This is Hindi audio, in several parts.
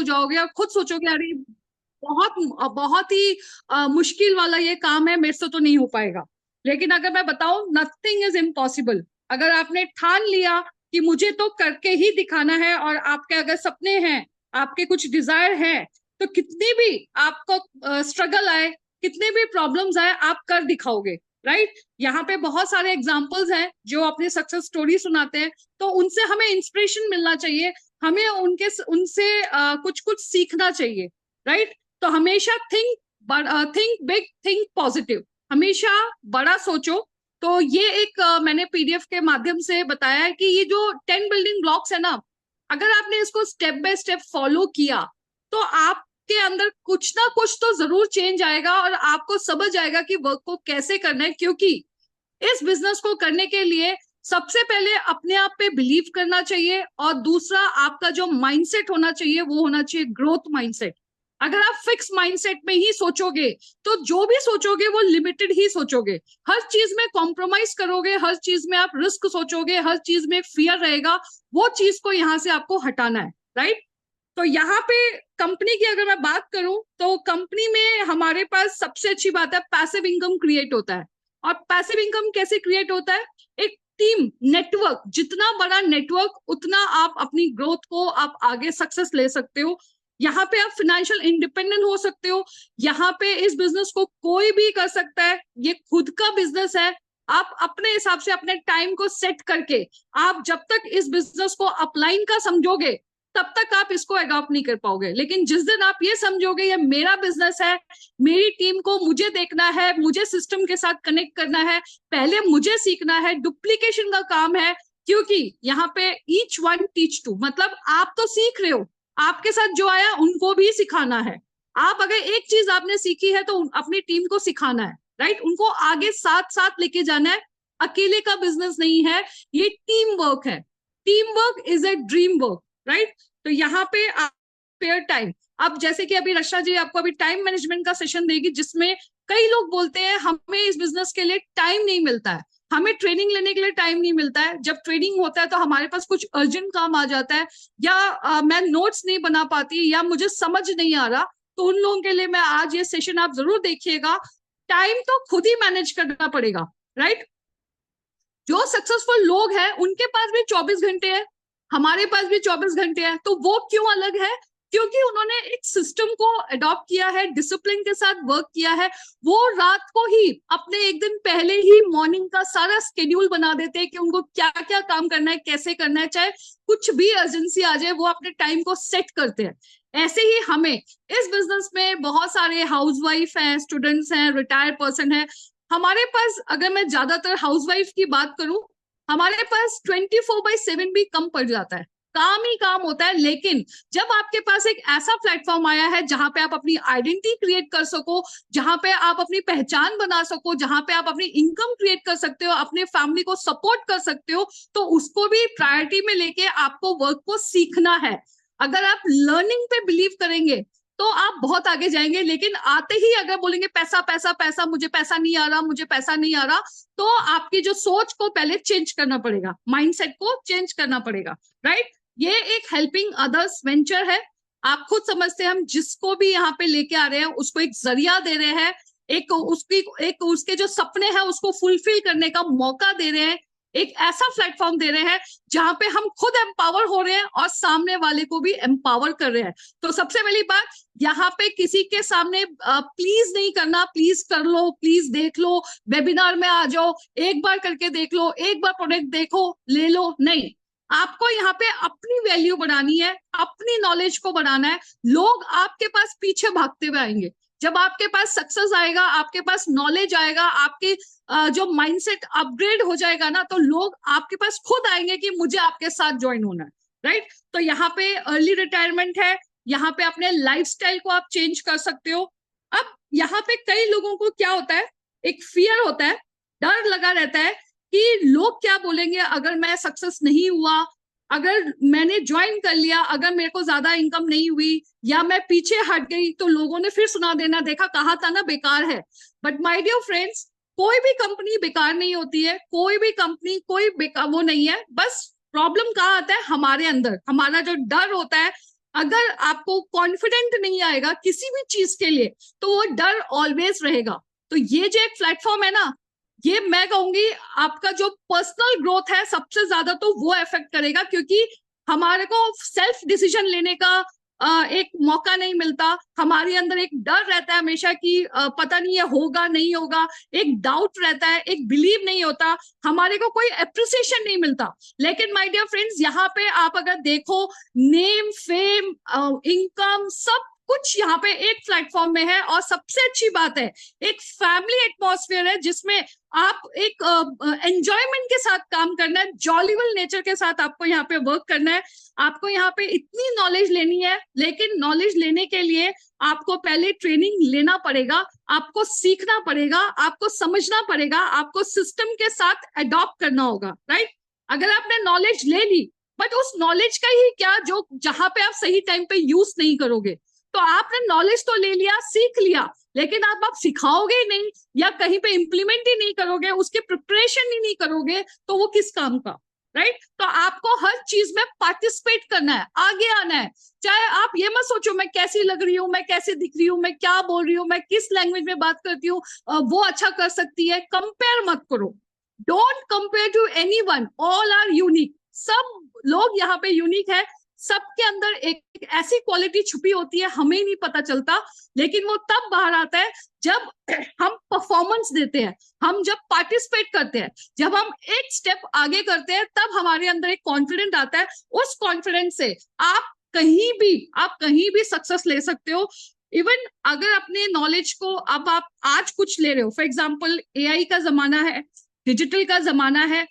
जाओगे और खुद सोचोगे अरे बहुत बहुत ही मुश्किल वाला ये काम है, मेरे से तो नहीं हो पाएगा। लेकिन अगर मैं बताऊं, नथिंग इज इम्पॉसिबल। अगर आपने ठान लिया कि मुझे तो करके ही दिखाना है, और आपके अगर सपने हैं, आपके कुछ डिजायर हैं, तो कितनी भी आपको स्ट्रगल आए, कितने भी प्रॉब्लम्स आए, आप कर दिखाओगे। राइट? यहाँ पे बहुत सारे एग्जाम्पल्स हैं जो अपने सक्सेस स्टोरी सुनाते हैं, तो उनसे हमें इंस्पिरेशन मिलना चाहिए, हमें उनसे कुछ कुछ सीखना चाहिए। राइट? तो हमेशा थिंक बिग, थिंक पॉजिटिव, हमेशा बड़ा सोचो। तो ये एक मैंने पीडीएफ के माध्यम से बताया है कि ये जो 10 बिल्डिंग ब्लॉक्स है ना, अगर आपने इसको स्टेप बाय स्टेप फॉलो किया, तो आपके अंदर कुछ ना कुछ तो जरूर चेंज आएगा, और आपको समझ आएगा कि वर्क को कैसे करना है। क्योंकि इस बिजनेस को करने के लिए सबसे पहले अपने आप पे बिलीव करना चाहिए, और दूसरा आपका जो माइंडसेट होना चाहिए वो होना चाहिए ग्रोथ माइंडसेट। अगर आप फिक्स माइंडसेट में ही सोचोगे, तो जो भी सोचोगे वो लिमिटेड ही सोचोगे, हर चीज में कॉम्प्रोमाइज करोगे, हर चीज में आप रिस्क सोचोगे, हर चीज में फियर रहेगा। वो चीज को यहाँ से आपको हटाना है। राइट? तो यहाँ पे कंपनी की अगर मैं बात करूं, तो कंपनी में हमारे पास सबसे अच्छी बात है, पैसिव इनकम क्रिएट होता है। और पैसिव इनकम कैसे क्रिएट होता है? एक टीम नेटवर्क, जितना बड़ा नेटवर्क उतना आप अपनी ग्रोथ को आप आगे सक्सेस ले सकते हो। यहाँ पे आप फाइनेंशियल इंडिपेंडेंट हो सकते हो। यहाँ पे इस बिजनेस को कोई भी कर सकता है, ये खुद का बिजनेस है। आप अपने हिसाब से अपने टाइम को सेट करके, आप जब तक इस बिजनेस को अपलाइन का समझोगे, तब तक आप इसको अडॉप्ट नहीं कर पाओगे। लेकिन जिस दिन आप ये समझोगे ये मेरा बिजनेस है, मेरी टीम को मुझे देखना है, मुझे सिस्टम के साथ कनेक्ट करना है, पहले मुझे सीखना है, डुप्लीकेशन का काम है। क्योंकि यहाँ पे ईच वन टीच टू, मतलब आप तो सीख रहे हो, आपके साथ जो आया उनको भी सिखाना है। आप अगर एक चीज आपने सीखी है तो अपनी टीम को सिखाना है। राइट? उनको आगे साथ साथ लेके जाना है। अकेले का बिजनेस नहीं है, ये टीम वर्क है। Team work is a dream work. Right? तो यहाँ पे आप फेयर टाइम, अब जैसे कि अभी रक्षा जी आपको अभी टाइम मैनेजमेंट का सेशन देगी, जिसमें कई लोग बोलते हैं हमें इस बिजनेस के लिए टाइम नहीं मिलता है, हमें ट्रेनिंग लेने के लिए टाइम नहीं मिलता है। जब ट्रेनिंग होता है तो हमारे पास कुछ अर्जेंट काम आ जाता है, या मैं नोट्स नहीं बना पाती, या मुझे समझ नहीं आ रहा, तो उन लोगों के लिए मैं आज ये सेशन आप जरूर देखिएगा। टाइम तो खुद ही मैनेज करना पड़ेगा। राइट? जो सक्सेसफुल लोग हैं उनके पास भी 24 घंटे है, हमारे पास भी 24 घंटे है। तो वो क्यों अलग है? क्योंकि उन्होंने एक सिस्टम को अडॉप्ट किया है, डिसिप्लिन के साथ वर्क किया है। वो रात को ही अपने एक दिन पहले ही मॉर्निंग का सारा स्केड्यूल बना देते हैं कि उनको क्या क्या काम करना है, कैसे करना है, चाहे कुछ भी अर्जेंसी आ जाए, वो अपने टाइम को सेट करते हैं। ऐसे ही हमें इस बिजनेस में बहुत सारे हाउसवाइफ हैं, स्टूडेंट्स हैं, रिटायर्ड पर्सन है। हमारे पास, अगर मैं ज्यादातर हाउसवाइफ की बात करूं, हमारे पास 24/7 भी कम पड़ जाता है, काम ही काम होता है। लेकिन जब आपके पास एक ऐसा प्लेटफॉर्म आया है जहां पे आप अपनी आइडेंटिटी क्रिएट कर सको, जहां पे आप अपनी पहचान बना सको, जहां पे आप अपनी इनकम क्रिएट कर सकते हो, अपने फैमिली को सपोर्ट कर सकते हो, तो उसको भी प्रायोरिटी में लेके आपको वर्क को सीखना है। अगर आप लर्निंग पे बिलीव करेंगे तो आप बहुत आगे जाएंगे। लेकिन आते ही अगर बोलेंगे पैसा पैसा पैसा, मुझे पैसा नहीं आ रहा, मुझे पैसा नहीं आ रहा, तो आपकी जो सोच को पहले चेंज करना पड़ेगा, माइंडसेट को चेंज करना पड़ेगा। राइट? ये एक हेल्पिंग अदर्स वेंचर है। आप खुद समझते हैं, हम जिसको भी यहाँ पे लेके आ रहे हैं उसको एक जरिया दे रहे हैं, एक उसके जो सपने हैं उसको फुलफिल करने का मौका दे रहे हैं, एक ऐसा प्लेटफॉर्म दे रहे हैं जहां पे हम खुद एम्पावर हो रहे हैं और सामने वाले को भी एम्पावर कर रहे हैं। तो सबसे पहली बात, यहाँ पे किसी के सामने प्लीज नहीं करना, प्लीज कर लो, प्लीज देख लो, वेबिनार में आ जाओ, एक बार करके देख लो, एक बार प्रोडक्ट देखो ले लो, नहीं। आपको यहाँ पे अपनी वैल्यू बढ़ानी है, अपनी नॉलेज को बढ़ाना है। लोग आपके पास पीछे भागते हुए आएंगे। जब आपके पास सक्सेस आएगा, आपके पास नॉलेज आएगा, आपके जो माइंडसेट अपग्रेड हो जाएगा ना, तो लोग आपके पास खुद आएंगे कि मुझे आपके साथ ज्वाइन होना है। राइट? तो यहाँ पे अर्ली रिटायरमेंट है, यहाँ पे अपने लाइफस्टाइल को आप चेंज कर सकते हो। अब यहाँ पे कई लोगों को क्या होता है, एक फियर होता है, डर लगा रहता है कि लोग क्या बोलेंगे अगर मैं सक्सेस नहीं हुआ, अगर मैंने ज्वाइन कर लिया, अगर मेरे को ज्यादा इनकम नहीं हुई, या मैं पीछे हट गई, तो लोगों ने फिर सुना देना, देखा कहा था ना बेकार है। बट माय डियर फ्रेंड्स, कोई भी कंपनी बेकार नहीं होती है, कोई भी कंपनी कोई बेकार वो नहीं है। बस प्रॉब्लम कहाँ आता है, हमारे अंदर, हमारा जो डर होता है, अगर आपको कॉन्फिडेंट नहीं आएगा किसी भी चीज के लिए तो वो डर ऑलवेज रहेगा। तो ये जो एक प्लेटफॉर्म है ना, ये मैं कहूंगी आपका जो पर्सनल ग्रोथ है सबसे ज्यादा तो वो अफेक्ट करेगा, क्योंकि हमारे को सेल्फ डिसीजन लेने का एक मौका नहीं मिलता। हमारे अंदर एक डर रहता है हमेशा कि पता नहीं ये होगा नहीं होगा, एक डाउट रहता है, एक बिलीव नहीं होता, हमारे को कोई अप्रिसिएशन नहीं मिलता। लेकिन माय डियर फ्रेंड्स, यहाँ पे आप अगर देखो, नेम, फेम, इनकम, सब कुछ यहाँ पे एक प्लेटफॉर्म में है। और सबसे अच्छी बात है, एक फैमिली एटमॉस्फेयर है जिसमें आप एक एंजॉयमेंट के साथ काम करना है, जॉलीबल नेचर के साथ आपको यहाँ पे वर्क करना है। आपको यहाँ पे इतनी नॉलेज लेनी है, लेकिन नॉलेज लेने के लिए आपको पहले ट्रेनिंग लेना पड़ेगा, आपको सीखना पड़ेगा, आपको समझना पड़ेगा, आपको सिस्टम के साथ अडॉप्ट करना होगा, राइट। अगर आपने नॉलेज ले ली, बट उस नॉलेज का ही क्या जो जहां पे आप सही टाइम पे यूज नहीं करोगे, तो आपने नॉलेज तो ले लिया, सीख लिया, लेकिन आप सिखाओगे ही नहीं या कहीं पे इंप्लीमेंट ही नहीं करोगे, उसके प्रिपरेशन ही नहीं करोगे, तो वो किस काम का, राइट। तो आपको हर चीज में पार्टिसिपेट करना है, आगे आना है। चाहे आप ये मत सोचो मैं कैसी लग रही हूँ, मैं कैसे दिख रही हूँ, मैं क्या बोल रही हूँ, मैं किस लैंग्वेज में बात करती हूँ, वो अच्छा कर सकती है, कंपेयर मत करो। Don't compare to anyone, all are unique. सब लोग यहाँ पे यूनिक है, सबके अंदर एक ऐसी क्वालिटी छुपी होती है, हमें नहीं पता चलता, लेकिन वो तब बाहर आता है जब हम परफॉर्मेंस देते हैं, हम जब पार्टिसिपेट करते हैं, जब हम एक स्टेप आगे करते हैं, तब हमारे अंदर एक कॉन्फिडेंट आता है। उस कॉन्फिडेंस से आप कहीं भी सक्सेस ले सकते हो। इवन अगर अपने नॉलेज को अब आप आज कुछ ले रहे हो, फॉर एग्जाम्पल एआई का जमाना है, डिजिटल का जमाना है,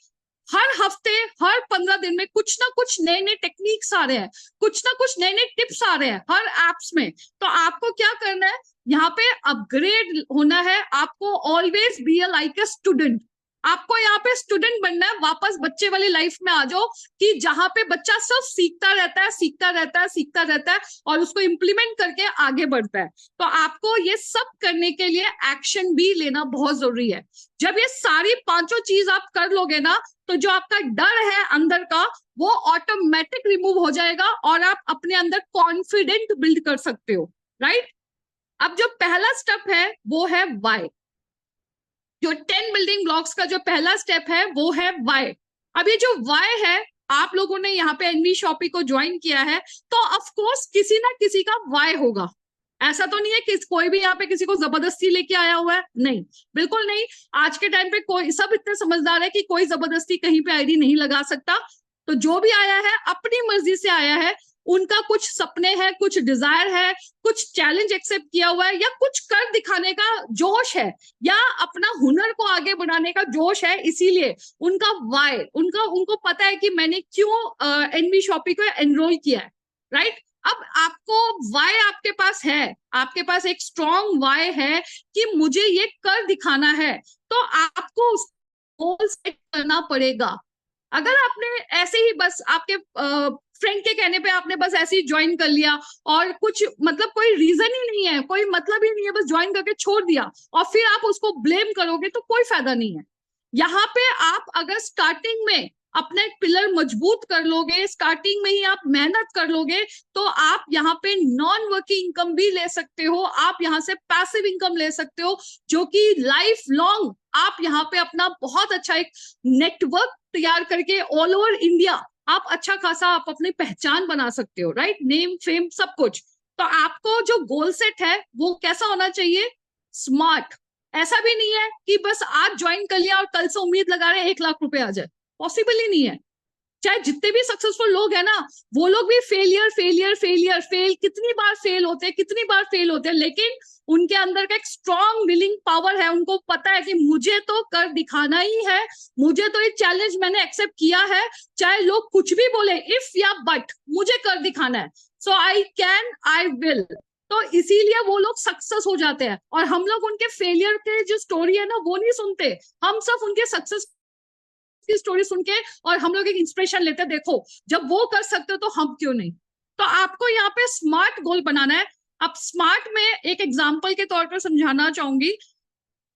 हर हफ्ते, हर 15 दिन में कुछ ना कुछ नए नए टेक्निक्स आ रहे हैं, कुछ ना कुछ नए नए टिप्स आ रहे हैं हर एप्स में। तो आपको क्या करना है, यहाँ पे अपग्रेड होना है, आपको always be a like a student. आपको यहाँ पे स्टूडेंट बनना है, वापस बच्चे वाली लाइफ में आ जाओ, कि जहां पे बच्चा सिर्फ सीखता रहता है, सीखता रहता है, सीखता रहता है, और उसको इम्प्लीमेंट करके आगे बढ़ता है। तो आपको ये सब करने के लिए एक्शन भी लेना बहुत जरूरी है। जब ये सारी पांचों चीज आप कर लोगे ना, तो जो आपका डर है अंदर का, वो ऑटोमेटिक रिमूव हो जाएगा और आप अपने अंदर कॉन्फिडेंट बिल्ड कर सकते हो, राइट। अब जो पहला स्टेप है वो है वाई। जो 10 बिल्डिंग ब्लॉक्स का जो पहला स्टेप है वो है वाई। अब ये जो वाई है, आप लोगों ने यहाँ पे एनवी शॉपी को ज्वाइन किया है, तो ऑफ कोर्स किसी ना किसी का वाई होगा। ऐसा तो नहीं है कि कोई भी यहाँ पे किसी को जबरदस्ती लेके आया हुआ है, नहीं, बिल्कुल नहीं। आज के टाइम पे कोई, सब इतने समझदार है कि कोई जबरदस्ती कहीं पे आईडी नहीं लगा सकता। तो जो भी आया है अपनी मर्जी से आया है, उनका कुछ सपने हैं, कुछ डिजायर है, कुछ चैलेंज एक्सेप्ट किया हुआ है, या कुछ कर दिखाने का जोश है, या अपना हुनर को आगे बढ़ाने का जोश है, इसीलिए उनका वाई, उनको पता है कि मैंने क्यों एनवी शॉपी को एनरोल किया है, राइट। अब आपको वाई आपके पास है, आपके पास एक स्ट्रॉन्ग वाई है कि मुझे ये कर दिखाना है, तो आपको गोल सेट करना पड़ेगा। अगर आपने ऐसे ही बस आपके फ्रेंड के कहने पे आपने बस ऐसे ही ज्वाइन कर लिया, और कुछ मतलब कोई रीजन ही नहीं है, कोई मतलब ही नहीं है, बस ज्वाइन करके छोड़ दिया, और फिर आप उसको ब्लेम करोगे, तो कोई फायदा नहीं है। यहाँ पे आप अगर स्टार्टिंग में अपना एक पिलर मजबूत कर लोगे, स्टार्टिंग में ही आप मेहनत कर लोगे, तो आप यहाँ पे नॉन वर्किंग इनकम भी ले सकते हो, आप यहाँ से पैसिव इनकम ले सकते हो, जो कि लाइफ लॉन्ग आप यहाँ पे अपना बहुत अच्छा एक नेटवर्क तैयार करके ऑल ओवर इंडिया आप अच्छा खासा आप अपनी पहचान बना सकते हो, राइट। नेम, फेम, सब कुछ। तो आपको जो गोल सेट है वो कैसा होना चाहिए, स्मार्ट। ऐसा भी नहीं है कि बस आज ज्वाइन कर लिया और कल से उम्मीद लगा रहे 1 लाख रुपए आ जाए, पॉसिबल ही नहीं है। चाहे जितने भी सक्सेसफुल लोग हैं ना, वो लोग भी फेल कितनी बार फेल होते हैं, लेकिन उनके अंदर का एक स्ट्रॉन्ग विलिंग पावर है। उनको पता है कि मुझे तो कर दिखाना ही है, मुझे तो ये चैलेंज मैंने एक्सेप्ट किया है, चाहे लोग कुछ भी बोले, इफ या बट, मुझे कर दिखाना है। सो आई कैन, आई विल। तो इसीलिए वो लोग सक्सेस हो जाते हैं। और हम लोग उनके फेलियर के जो स्टोरी है ना, वो नहीं सुनते, हम सिर्फ उनके सक्सेस की स्टोरी सुन के और हम लोग एक इंस्पिरेशन लेते हैं, देखो जब वो कर सकते हो तो हम क्यों नहीं। तो आपको यहाँ पे स्मार्ट गोल बनाना है। अब स्मार्ट में एक एग्जांपल के तौर पर समझाना चाहूंगी,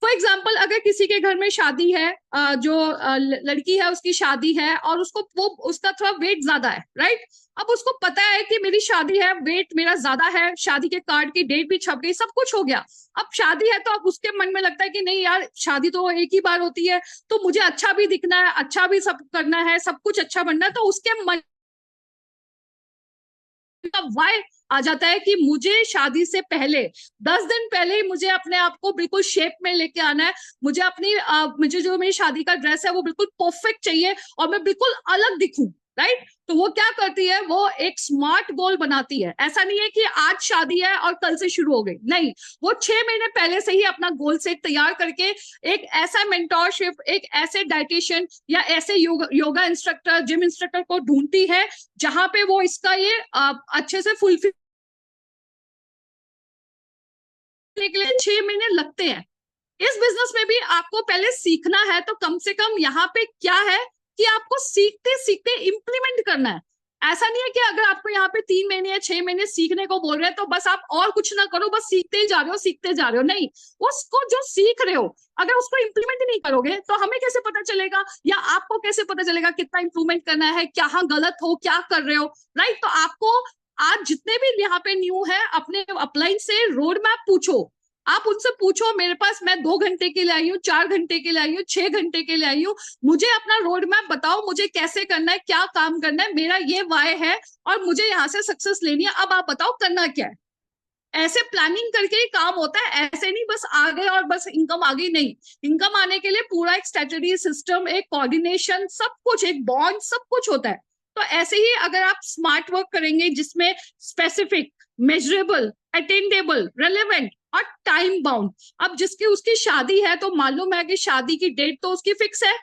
फॉर एग्जाम्पल अगर किसी के घर में शादी है, जो लड़की है उसकी शादी है और उसका थोड़ा वेट ज्यादा है, राइट। अब उसको पता है कि मेरी शादी है, वेट मेरा ज्यादा है, शादी के कार्ड की डेट भी छप गई, सब कुछ हो गया। अब शादी है तो अब उसके मन में लगता है कि नहीं यार, शादी तो एक ही बार होती है, तो मुझे अच्छा भी दिखना है, अच्छा भी सब करना है, सब कुछ अच्छा बनना है, तो उसके मन का वाई आ जाता है कि मुझे शादी से पहले 10 दिन पहले ही मुझे अपने आप को बिल्कुल शेप में लेके आना है। मुझे जो मेरी शादी का ड्रेस है वो बिल्कुल परफेक्ट चाहिए और मैं बिल्कुल अलग दिखूं, राइट। तो वो क्या करती है, वो एक स्मार्ट गोल बनाती है। ऐसा नहीं है कि आज शादी है और कल से शुरू हो गई, नहीं, वो 6 महीने पहले से ही अपना गोल सेट तैयार करके एक ऐसा मेंटोरशिप, एक ऐसे डाइटिशियन या ऐसे योगा इंस्ट्रक्टर, जिम इंस्ट्रक्टर को ढूंढती है जहां पे वो इसका ये अच्छे से फुलफिल के लिए 6 महीने लगते हैं। इस बिजनेस में भी आपको पहले सीखना है, तो कम से कम यहाँ पे क्या है कि आपको सीखते सीखते इंप्लीमेंट करना है। ऐसा नहीं है कि अगर आपको यहाँ पे 3 महीने या 6 महीने सीखने को बोल रहे हैं तो बस आप और कुछ ना करो, बस सीखते ही जा रहे हो, सीखते जा रहे हो, नहीं। उसको जो सीख रहे हो अगर उसको इंप्लीमेंट नहीं करोगे तो हमें कैसे पता चलेगा, या आपको कैसे पता चलेगा कितना इंप्रूवमेंट करना है, क्या गलत हो, क्या कर रहे हो, राइट। तो आपको आज जितने भी यहाँ पे न्यू है अपने अपलाइन से रोड मैप पूछो, आप उनसे पूछो, मेरे पास, मैं 2 घंटे के लिए आई हूँ, 4 घंटे के लिए आई हूँ, 6 घंटे के लिए आई हूँ, मुझे अपना रोड मैप बताओ, मुझे कैसे करना है, क्या काम करना है, मेरा ये वाय है और मुझे यहाँ से सक्सेस लेनी है, अब आप बताओ करना क्या है। ऐसे प्लानिंग करके ही काम होता है, ऐसे नहीं बस आ गए और बस इनकम आ गई, नहीं। इनकम आने के लिए पूरा एक स्ट्रेटेजी सिस्टम, एक कोऑर्डिनेशन, सब कुछ, एक बॉन्ड, सब कुछ होता है। तो ऐसे ही अगर आप स्मार्ट वर्क करेंगे जिसमें स्पेसिफिक, मेजरेबल, अटेंडेबल, रेलेवेंट और टाइम बाउंड। अब जिसकी उसकी शादी है तो मालूम है कि शादी की डेट तो उसकी फिक्स है,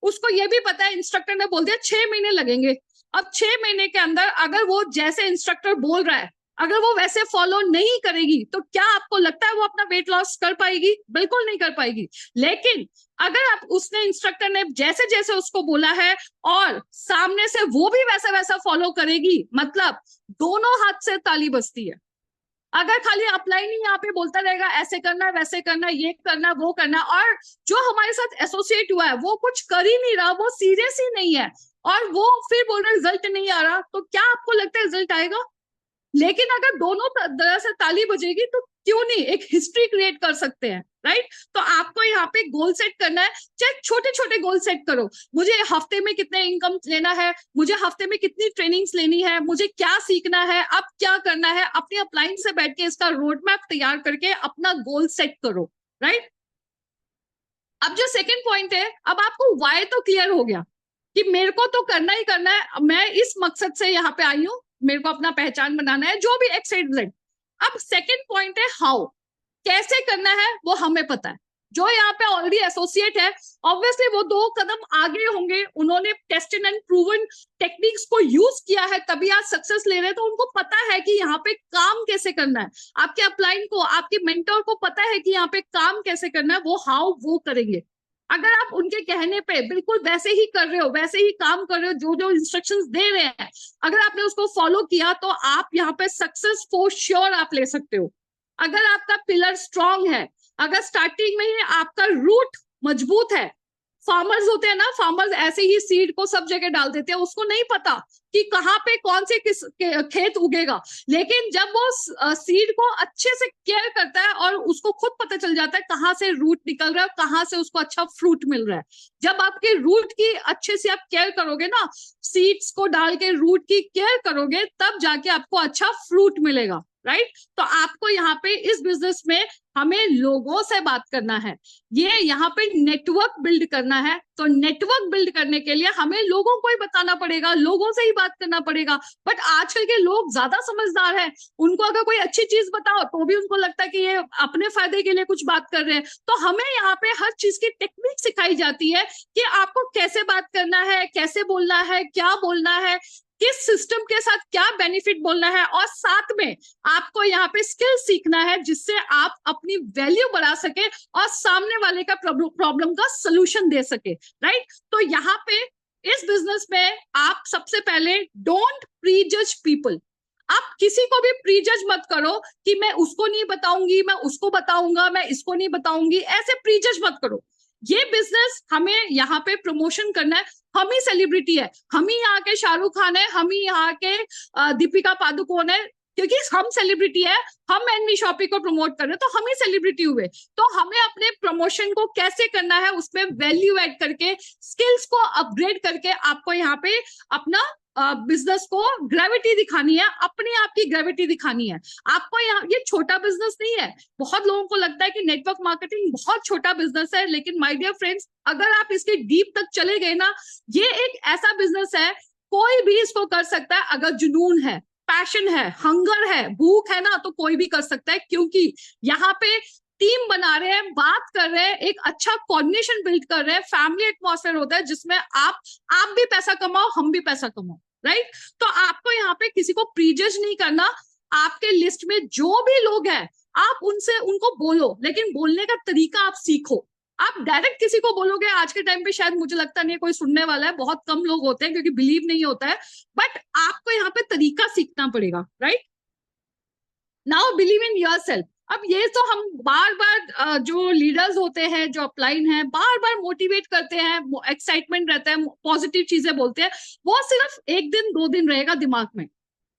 उसको ये भी पता है, इंस्ट्रक्टर ने बोल दिया 6 महीने लगेंगे। अब 6 महीने के अंदर अगर वो जैसे इंस्ट्रक्टर बोल रहा है अगर वो वैसे फॉलो नहीं करेगी तो क्या आपको लगता है वो अपना वेट लॉस कर पाएगी? बिल्कुल नहीं कर पाएगी। लेकिन अगर आप उसने इंस्ट्रक्टर ने जैसे जैसे उसको बोला है और सामने से वो भी वैसा वैसा फॉलो करेगी, मतलब दोनों हाथ से ताली बजती है। अगर खाली अपलाइन ही यहाँ पे बोलता रहेगा ऐसे करना है, वैसे करना है, ये करना है, वो करना है, और जो हमारे साथ एसोसिएट हुआ है वो कुछ कर ही नहीं रहा, वो सीरियस ही नहीं है और वो फिर बोल रहे रिजल्ट नहीं आ रहा, तो क्या आपको लगता है रिजल्ट आएगा? लेकिन अगर दोनों तरह से ताली बजेगी तो क्यों नहीं एक हिस्ट्री क्रिएट कर सकते हैं, राइट। तो आपको यहाँ पे गोल सेट करना है, चाहे छोटे छोटे गोल सेट करो। मुझे हफ्ते में कितने इनकम लेना है, मुझे हफ्ते में कितनी ट्रेनिंग्स लेनी है, मुझे क्या सीखना है, अब क्या करना है, अपनी अपलाइन से बैठ के इसका रोड मैप तैयार करके अपना गोल सेट करो, राइट। अब जो सेकेंड पॉइंट है, अब आपको वाई तो क्लियर हो गया कि मेरे को तो करना ही करना है, मैं इस मकसद से यहाँ पे आई हूँ, मेरे को अपना पहचान बनाना है, जो भी एक्स वाई जेड। अब सेकंड पॉइंट है हाउ, कैसे करना है वो हमें पता है। जो यहाँ पे ऑलरेडी एसोसिएट है ऑब्वियसली वो 2 कदम आगे होंगे, उन्होंने टेस्टेड एंड प्रूवन टेक्निक्स को यूज किया है तभी आज सक्सेस ले रहे हैं, तो उनको पता है कि यहाँ पे काम कैसे करना है। आपके अपलाइन को, आपके मेंटर को पता है कि यहाँ पे काम कैसे करना है, वो हाउ वो करेंगे। अगर आप उनके कहने पे बिल्कुल वैसे ही कर रहे हो, वैसे ही काम कर रहे हो, जो जो इंस्ट्रक्शंस दे रहे हैं, अगर आपने उसको फॉलो किया तो आप यहाँ पे सक्सेस फॉर श्योर आप ले सकते हो। अगर आपका पिलर स्ट्रांग है, अगर स्टार्टिंग में ही आपका रूट मजबूत है, फार्मर्स होते हैं ना, फार्मर्स ऐसे ही सीड को सब जगह डाल देते हैं, उसको नहीं पता कि कहाँ पे कौन से किस खेत उगेगा, लेकिन जब वो सीड को अच्छे से केयर करता है और उसको खुद पता चल जाता है कहाँ से रूट निकल रहा है, कहाँ से उसको अच्छा फ्रूट मिल रहा है। जब आपके रूट की अच्छे से आप केयर करोगे ना, सीड्स को डाल के रूट की केयर करोगे, तब जाके आपको अच्छा फ्रूट मिलेगा, राइट। तो आपको यहाँ पे इस बिजनेस में हमें लोगों से बात करना है, ये यहाँ पे नेटवर्क बिल्ड करना है। तो नेटवर्क बिल्ड करने के लिए हमें लोगों को ही बताना पड़ेगा, लोगों से ही बात करना पड़ेगा। बट आजकल के लोग ज्यादा समझदार हैं, उनको अगर कोई अच्छी चीज बताओ तो भी उनको लगता है कि ये अपने फायदे के लिए कुछ बात कर रहे हैं। तो हमें यहाँ पे हर चीज की टेक्निक सिखाई जाती है कि आपको कैसे बात करना है, कैसे बोलना है, क्या बोलना है, किस सिस्टम के साथ क्या बेनिफिट बोलना है, और साथ में आपको यहाँ पे स्किल सीखना है जिससे आप अपनी वैल्यू बढ़ा सके और सामने वाले का प्रॉब्लम का सोल्यूशन दे सके, राइट। तो यहाँ पे इस बिजनेस में आप सबसे पहले डोंट प्रीजज पीपल। आप किसी को भी प्रीजज मत करो कि मैं उसको नहीं बताऊंगी, मैं उसको बताऊंगा, मैं इसको नहीं बताऊंगी, ऐसे प्रीजज मत करो। ये बिजनेस हमें यहाँ पे प्रमोशन करना है, हम ही सेलिब्रिटी है, हम ही यहाँ के शाहरुख खान है, हम ही यहाँ के दीपिका पादुकोण है, क्योंकि हम सेलिब्रिटी है, हम एनवी शॉपिंग को प्रमोट कर रहे हैं तो हम ही सेलिब्रिटी हुए। तो हमें अपने प्रमोशन को कैसे करना है, उसमें वैल्यू ऐड करके, स्किल्स को अपग्रेड करके आपको यहाँ पे अपना बिजनेस को ग्रेविटी दिखानी है, अपने आप की ग्रेविटी दिखानी है आपको। यहाँ ये छोटा बिजनेस नहीं है। बहुत लोगों को लगता है कि नेटवर्क मार्केटिंग बहुत छोटा बिजनेस है, लेकिन माय डियर फ्रेंड्स, अगर आप इसके डीप तक चले गए ना, ये एक ऐसा बिजनेस है, कोई भी इसको कर सकता है। अगर जुनून है, पैशन है, हंगर है, भूख है ना, तो कोई भी कर सकता है, क्योंकि यहाँ पे टीम बना रहे हैं, बात कर रहे हैं, एक अच्छा कोऑर्डिनेशन बिल्ड कर रहे हैं, फैमिली एटमॉस्फेयर होता है जिसमें आप भी पैसा कमाओ, हम भी पैसा कमाओ, राइट। तो आपको यहाँ पे किसी को प्रीजज नहीं करना। आपके लिस्ट में जो भी लोग हैं, आप उनसे उनको बोलो, लेकिन बोलने का तरीका आप सीखो। आप डायरेक्ट किसी को बोलोगे, आज के टाइम पे शायद मुझे लगता नहीं है कोई सुनने वाला है, बहुत कम लोग होते हैं क्योंकि बिलीव नहीं होता है, बट आपको यहाँ पे तरीका सीखना पड़ेगा, right. Now believe in yourself. अब ये तो हम बार बार जो लीडर्स होते हैं, जो अपलाइन है, बार बार मोटिवेट करते हैं, एक्साइटमेंट रहता है, पॉजिटिव चीजें बोलते हैं, वो सिर्फ एक दिन 2 दिन रहेगा दिमाग में,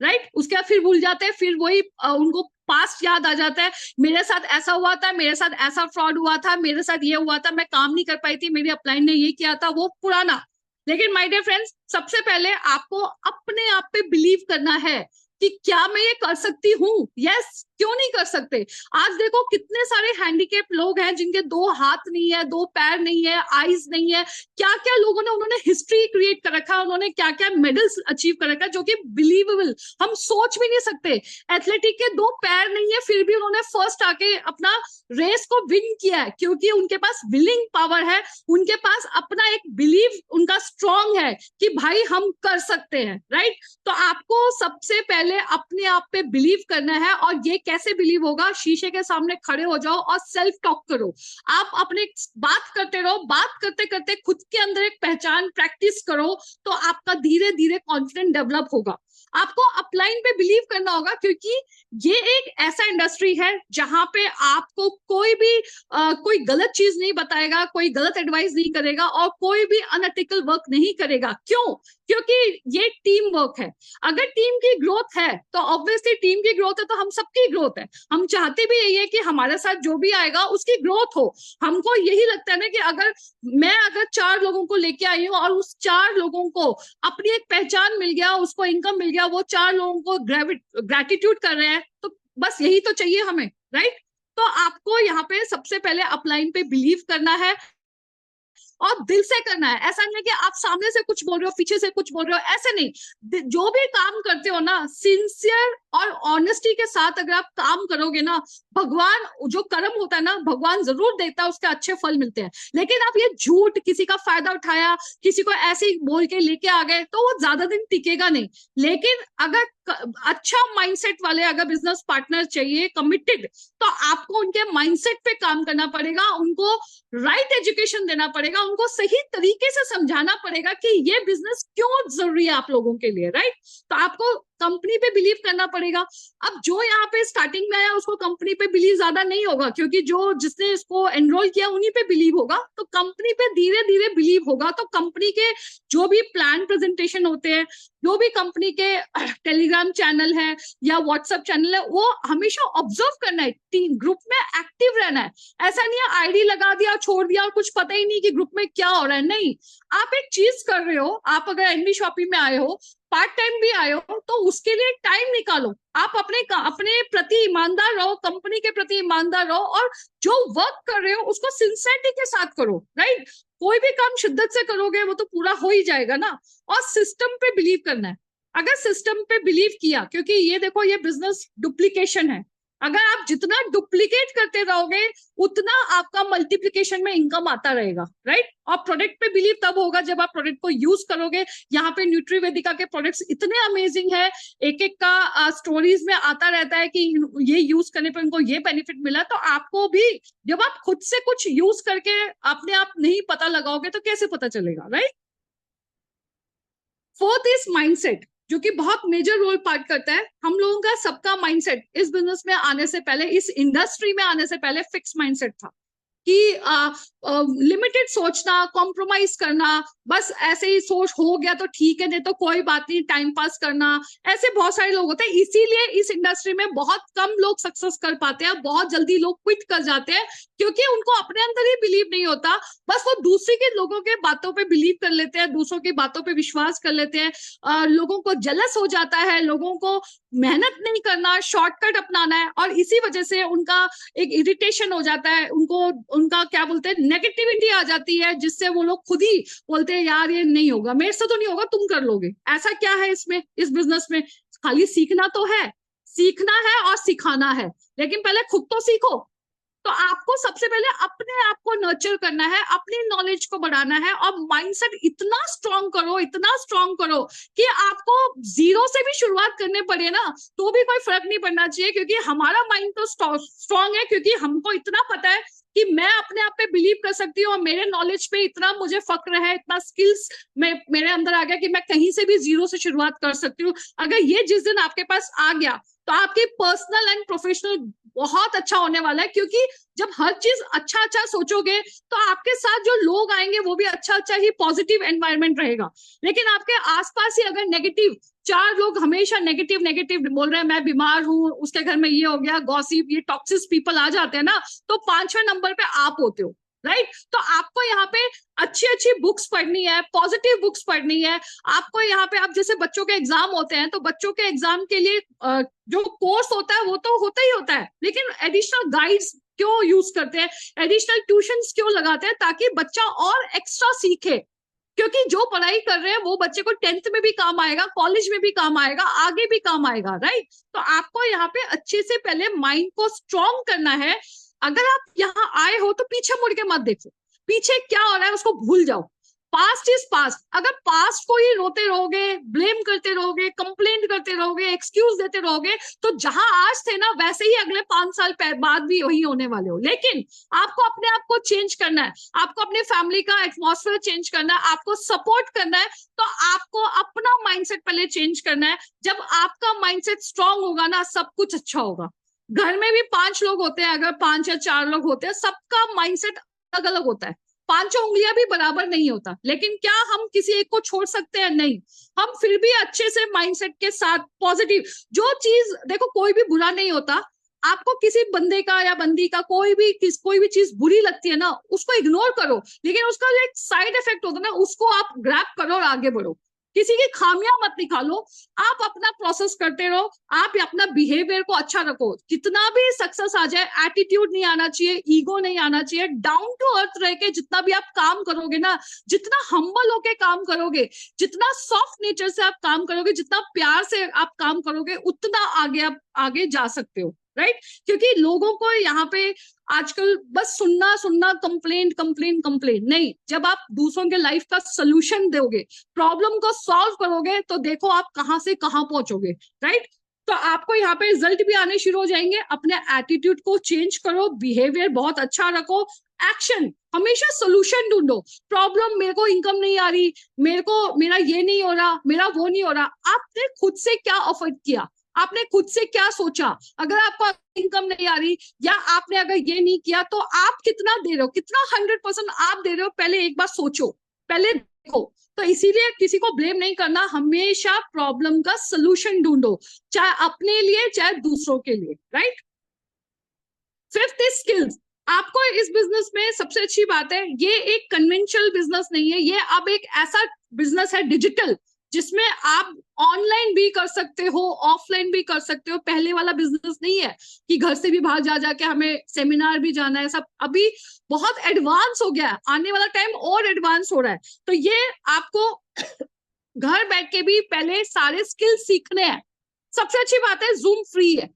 राइट। उसके बाद फिर भूल जाते हैं, फिर वही उनको पास्ट याद आ जाता है, मेरे साथ ऐसा हुआ था, मेरे साथ ऐसा फ्रॉड हुआ था, मेरे साथ ये हुआ था, मैं काम नहीं कर पाई थी, मेरी अपलाइन ने ये किया था, वो पुराना। लेकिन माय डियर फ्रेंड्स, सबसे पहले आपको अपने आप पे बिलीव करना है कि क्या मैं ये कर सकती हूँ। यस, क्यों नहीं कर सकते। आज देखो कितने सारे हैंडीकेप लोग हैं जिनके 2 हाथ नहीं है, 2 पैर नहीं है, आईज नहीं है, क्या क्या लोगों ने, उन्होंने हिस्ट्री क्रिएट कर रखा है, उन्होंने क्या क्या मेडल्स अचीव कर रखा है, जो कि बिलीवेबल, हम सोच भी नहीं सकते। एथलेटिक के 2 पैर नहीं है, फिर भी उन्होंने फर्स्ट आके अपना रेस को विन किया है, क्योंकि उनके पास विलिंग पावर है, उनके पास अपना एक बिलीव उनका स्ट्रॉन्ग है कि भाई हम कर सकते हैं, राइट। तो आपको सबसे पहले अपने आप पे बिलीव करना है। और ये कैसे बिलीव होगा, शीशे के सामने खड़े हो जाओ और सेल्फ टॉक करो। आप अपने बात करते रहो, बात करते करते खुद के अंदर एक पहचान प्रैक्टिस करो, तो आपका धीरे धीरे कॉन्फिडेंस डेवलप होगा। आपको अपलाइन पे बिलीव करना होगा, क्योंकि ये एक ऐसा इंडस्ट्री है जहां पे आपको कोई भी कोई गलत चीज नहीं बताएगा, कोई गलत एडवाइस नहीं करेगा, और कोई भी अनएथिकल वर्क नहीं करेगा। क्यों? क्योंकि ये टीम वर्क है। अगर टीम की ग्रोथ है तो ऑब्वियसली टीम की ग्रोथ है तो हम सबकी ग्रोथ है। हम चाहते भी यही है कि हमारे साथ जो भी आएगा उसकी ग्रोथ हो। हमको यही लगता है ना कि अगर मैं 4 लोगों को लेके आई हूँ और उस 4 लोगों को अपनी एक पहचान मिल गया, उसको इनकम मिल गया, वो 4 लोगों को ग्रेटिट्यूड कर रहे हैं, तो बस यही तो चाहिए हमें, राइट। तो आपको यहाँ पे सबसे पहले अपलाइन पे बिलीव करना है और दिल से करना है। ऐसा नहीं है कि आप सामने से कुछ बोल रहे हो, पीछे से कुछ बोल रहे हो, ऐसे नहीं। जो भी काम करते हो ना, सिंसियर और ऑनेस्टी के साथ अगर आप काम करोगे ना, भगवान जो कर्म होता है ना, भगवान जरूर देता है, उसके अच्छे फल मिलते हैं। लेकिन आप ये झूठ, किसी का फायदा उठाया, किसी को ऐसे ही बोल के लेके आ गए, तो वो ज्यादा दिन टिकेगा नहीं। लेकिन अगर अच्छा माइंडसेट वाले अगर बिजनेस पार्टनर चाहिए कमिटेड, तो आपको उनके माइंडसेट पे काम करना पड़ेगा, उनको राइट एजुकेशन देना पड़ेगा, उनको सही तरीके से समझाना पड़ेगा कि ये बिजनेस क्यों जरूरी है आप लोगों के लिए, राइट। तो आपको कंपनी पे बिलीव करना पड़ेगा। अब जो यहाँ पे स्टार्टिंग में आया उसको कंपनी पे बिलीव ज्यादा नहीं होगा, क्योंकि जो जिसने इसको एनरोल किया उन्हीं पे बिलीव होगा। तो कंपनी पे धीरे धीरे बिलीव होगा। तो कंपनी के जो भी प्लान प्रेजेंटेशन होते हैं, जो भी कंपनी के टेलीग्राम चैनल है या व्हाट्सएप चैनल है, वो हमेशा ऑब्जर्व करना है, टीम ग्रुप में एक्टिव रहना है। ऐसा नहीं है आईडी लगा दिया छोड़ दिया और कुछ पता ही नहीं कि ग्रुप में क्या हो रहा है। नहीं, आप एक चीज कर रहे हो, आप अगर एनवी शॉपिंग में आए हो, पार्ट टाइम भी आए हो, तो उसके लिए टाइम निकालो। आप अपने प्रति ईमानदार रहो, कंपनी के प्रति ईमानदार रहो, और जो वर्क कर रहे हो उसको सिंसियरिटी के साथ करो, राइट। कोई भी काम शिद्दत से करोगे वो तो पूरा हो ही जाएगा ना। और सिस्टम पे बिलीव करना है। अगर सिस्टम पे बिलीव किया, क्योंकि ये देखो ये बिजनेस डुप्लीकेशन है, अगर आप जितना डुप्लीकेट करते रहोगे उतना आपका मल्टीप्लिकेशन में इनकम आता रहेगा, राइट। और प्रोडक्ट पे बिलीव तब होगा जब आप प्रोडक्ट को यूज करोगे। यहाँ पे न्यूट्रीवेदिका के प्रोडक्ट्स इतने अमेजिंग है, एक एक का स्टोरीज में आता रहता है कि ये यूज करने पर उनको ये बेनिफिट मिला। तो आपको भी जब आप खुद से कुछ यूज करके अपने आप नहीं पता लगाओगे तो कैसे पता चलेगा, राइट। Fourth is mindset. जो कि बहुत मेजर रोल पार्ट करता है। हम लोगों का सबका माइंडसेट इस बिजनेस में आने से पहले, इस इंडस्ट्री में आने से पहले फिक्स माइंडसेट था कि लिमिटेड सोचना, कॉम्प्रोमाइज करना, बस ऐसे ही सोच हो गया तो ठीक है, नहीं तो कोई बात नहीं, टाइम पास करना, ऐसे बहुत सारे लोग होते हैं। इसीलिए इस इंडस्ट्री में बहुत कम लोग सक्सेस कर पाते हैं, बहुत जल्दी लोग क्विट कर जाते हैं, क्योंकि उनको अपने अंदर ही बिलीव नहीं होता, बस वो दूसरे के लोगों के बातों पे बिलीव कर लेते हैं, दूसरों की बातों पे विश्वास कर लेते हैं, लोगों को जलस हो जाता है, लोगों को मेहनत नहीं करना, शॉर्टकट अपनाना है, और इसी वजह से उनका एक इरिटेशन हो जाता है, उनको उनका क्या बोलते हैं, नेगेटिविटी आ जाती है, जिससे वो लोग खुद ही बोलते हैं यार ये नहीं होगा, मेरे से तो नहीं होगा, तुम कर लोगे। ऐसा क्या है इसमें, इस बिजनेस में? खाली सीखना तो है, सीखना है और सिखाना है, लेकिन पहले खुद तो सीखो। तो आपको सबसे पहले अपने आप को नर्चर करना है, अपनी नॉलेज को बढ़ाना है, और माइंडसेट इतना स्ट्रांग करो, इतना स्ट्रांग करो कि आपको जीरो से भी शुरुआत करने पड़े ना तो भी कोई फर्क नहीं पड़ना चाहिए, क्योंकि हमारा माइंड तो स्ट्रांग है, क्योंकि हमको इतना पता है कि मैं अपने आप पे बिलीव कर सकती हूँ, और मेरे नॉलेज पे इतना मुझे फक्र है, इतना स्किल्स मेरे अंदर आ गया कि मैं कहीं से भी जीरो से शुरुआत कर सकती हूँ। अगर ये जिस दिन आपके पास आ गया तो आपकी पर्सनल एंड प्रोफेशनल बहुत अच्छा होने वाला है, क्योंकि जब हर चीज अच्छा अच्छा सोचोगे तो आपके साथ जो लोग आएंगे वो भी अच्छा अच्छा ही पॉजिटिव एनवायरनमेंट रहेगा। लेकिन आपके आसपास ही अगर नेगेटिव, चार लोग हमेशा नेगेटिव नेगेटिव बोल रहे हैं, मैं बीमार हूँ, उसके घर में ये हो गया, गॉसिप, ये टॉक्सिक पीपल आ जाते हैं ना, तो 5वें नंबर पे आप होते हो, राइट? तो आपको यहाँ पे अच्छी अच्छी बुक्स पढ़नी है, पॉजिटिव बुक्स पढ़नी है। आपको यहाँ पे, आप जैसे बच्चों के एग्जाम होते हैं, तो बच्चों के एग्जाम के लिए जो कोर्स होता है वो तो होता ही होता है, लेकिन एडिशनल गाइड्स क्यों यूज करते हैं, एडिशनल ट्यूशंस क्यों लगाते हैं? ताकि बच्चा और एक्स्ट्रा सीखे, क्योंकि जो पढ़ाई कर रहे हैं वो बच्चे को 10th में भी काम आएगा, कॉलेज में भी काम आएगा, आगे भी काम आएगा, राइट? तो आपको यहाँ पे अच्छे से पहले माइंड को स्ट्रॉन्ग करना है। अगर आप यहाँ आए हो तो पीछे मुड़ के मत देखो, पीछे क्या हो रहा है उसको भूल जाओ। Past is past. अगर पास्ट को ही रोते रहोगे, ब्लेम करते रहोगे, कंप्लेंट करते रहोगे, एक्सक्यूज देते रहोगे, तो जहां आज थे ना वैसे ही अगले 5 साल बाद भी वही होने वाले हो। लेकिन आपको अपने आप को चेंज करना है, आपको अपने फैमिली का एटमॉस्फेयर चेंज करना है, आपको सपोर्ट करना है, तो आपको अपना माइंडसेट पहले चेंज करना है। जब आपका माइंडसेट स्ट्रांग होगा ना, सब कुछ अच्छा होगा। घर में भी 5 लोग होते हैं, अगर 5 या 4 लोग होते हैं, सबका माइंडसेट अलग अलग होता है, 5 उंगलियां भी बराबर नहीं होता। लेकिन क्या हम किसी एक को छोड़ सकते हैं? नहीं। हम फिर भी अच्छे से माइंडसेट के साथ पॉजिटिव, जो चीज देखो, कोई भी बुरा नहीं होता। आपको किसी बंदे का या बंदी का कोई भी चीज बुरी लगती है ना, उसको इग्नोर करो, लेकिन उसका जो एक साइड इफेक्ट होता है ना, उसको आप ग्रैब करो और आगे बढ़ो। किसी की खामियां मत निकालो, आप अपना प्रोसेस करते रहो, आप अपना बिहेवियर को अच्छा रखो। कितना भी सक्सेस आ जाए, एटीट्यूड नहीं आना चाहिए, ईगो नहीं आना चाहिए, डाउन टू अर्थ रह के जितना भी आप काम करोगे ना, जितना हम्बल होके काम करोगे, जितना सॉफ्ट नेचर से आप काम करोगे, जितना प्यार से आप काम करोगे, उतना आगे आप आगे जा सकते हो, राइट? क्योंकि लोगों को यहाँ पे आजकल बस सुनना सुनना, कंप्लेंट कंप्लेंट कंप्लेंट नहीं। जब आप दूसरों के लाइफ का सोल्यूशन दोगे, प्रॉब्लम को सॉल्व करोगे, तो देखो आप कहां से कहां पहुंचोगे, राइट? तो आपको यहाँ पे रिजल्ट भी आने शुरू हो जाएंगे। अपने एटीट्यूड को चेंज करो, बिहेवियर बहुत अच्छा रखो, एक्शन, हमेशा सोल्यूशन ढूंढो। प्रॉब्लम, मेरे को इनकम नहीं आ रही, मेरा ये नहीं हो रहा, मेरा वो नहीं हो रहा, आपने खुद से क्या एफर्ट किया, आपने खुद से क्या सोचा? अगर आपको इनकम नहीं आ रही, या आपने अगर ये नहीं किया, तो आप कितना दे रहे हो, कितना 100% आप दे रहे हो, पहले एक बार सोचो, पहले देखो। तो इसीलिए किसी को ब्लेम नहीं करना, हमेशा प्रॉब्लम का सोल्यूशन ढूंढो, चाहे अपने लिए चाहे दूसरों के लिए, राइट? 5th is skills. आपको इस बिजनेस में सबसे अच्छी बात है, ये एक कन्वेंशनल बिजनेस नहीं है, ये अब एक ऐसा बिजनेस है डिजिटल, जिसमें आप ऑनलाइन भी कर सकते हो, ऑफलाइन भी कर सकते हो। पहले वाला बिजनेस नहीं है कि घर से भी बाहर जा जाके हमें सेमिनार भी जाना है, सब अभी बहुत एडवांस हो गया है, आने वाला टाइम और एडवांस हो रहा है। तो ये आपको घर बैठ के भी पहले सारे स्किल सीखने हैं। सबसे अच्छी बात है, जूम फ्री है,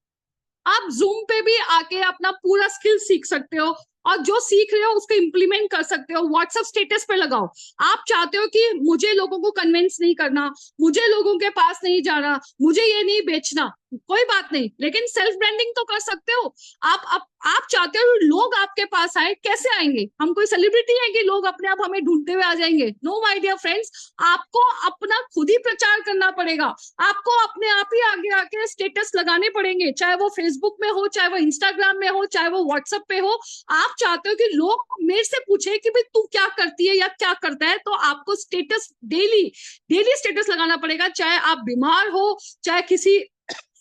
आप जूम पे भी आके अपना पूरा स्किल सीख सकते हो, और जो सीख रहे हो उसको इम्प्लीमेंट कर सकते हो, व्हाट्सएप स्टेटस पे लगाओ। आप चाहते हो कि मुझे लोगों को कन्विंस नहीं करना, मुझे लोगों के पास नहीं जाना, मुझे ये नहीं बेचना, कोई बात नहीं, लेकिन सेल्फ ब्रांडिंग तो कर सकते हो। आप चाहते हो लोग आपके पास आए, कैसे आएंगे? हम कोई सेलिब्रिटी है कि लोग अपने आप हमें ढूंढते हुए आ जाएंगे? नो माय डियर फ्रेंड्स, आपको अपना खुद ही प्रचार करना पड़ेगा। आपको अपने आप ही आगे आके स्टेटस लगाने पड़ेंगे, चाहे वो फेसबुक में हो, चाहे वो इंस्टाग्राम में हो, चाहे वो व्हाट्सएप पे हो। आप चाहते हो कि लोग मेरे से पूछे कि भाई तू क्या करती है या क्या करता है, तो आपको स्टेटस डेली डेली स्टेटस लगाना पड़ेगा। चाहे आप बीमार हो, चाहे किसी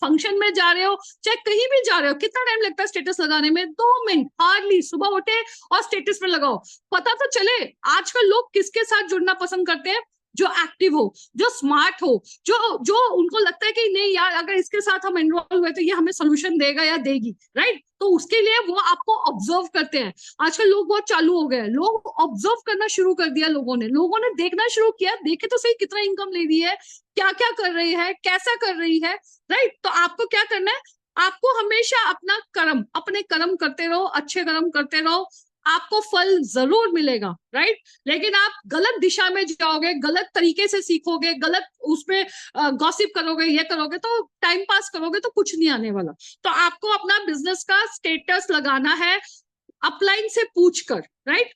फंक्शन में जा रहे हो, चाहे कहीं भी जा रहे हो। कितना टाइम लगता है स्टेटस लगाने में? 2 मिनट हार्डली। सुबह उठे और स्टेटस पे लगाओ, पता तो चले आजकल लोग किसके साथ जुड़ना पसंद करते हैं। जो एक्टिव हो, जो स्मार्ट हो, जो जो उनको लगता है कि नहीं यार, अगर इसके साथ हम एनरोल हुए तो ये हमें सोल्यूशन देगा या देगी, राइट? तो उसके लिए वो आपको ऑब्जर्व करते हैं। आजकल लोग बहुत चालू हो गए, लोग ऑब्जर्व करना शुरू कर दिया। लोगों ने देखना शुरू किया, देखे तो सही कितना इनकम ले रही है, क्या क्या कर रही है, कैसा कर रही है, राइट? तो आपको क्या करना है? आपको हमेशा अपना कर्म, अपने कर्म करते रहो, अच्छे कर्म करते रहो, आपको फल जरूर मिलेगा, राइट? लेकिन आप गलत दिशा में जाओगे, गलत तरीके से सीखोगे, गलत उसमें गॉसिप करोगे, ये करोगे, तो टाइम पास करोगे, तो कुछ नहीं आने वाला। तो आपको अपना बिजनेस का स्टेटस लगाना है अपलाइन से पूछकर, राइट?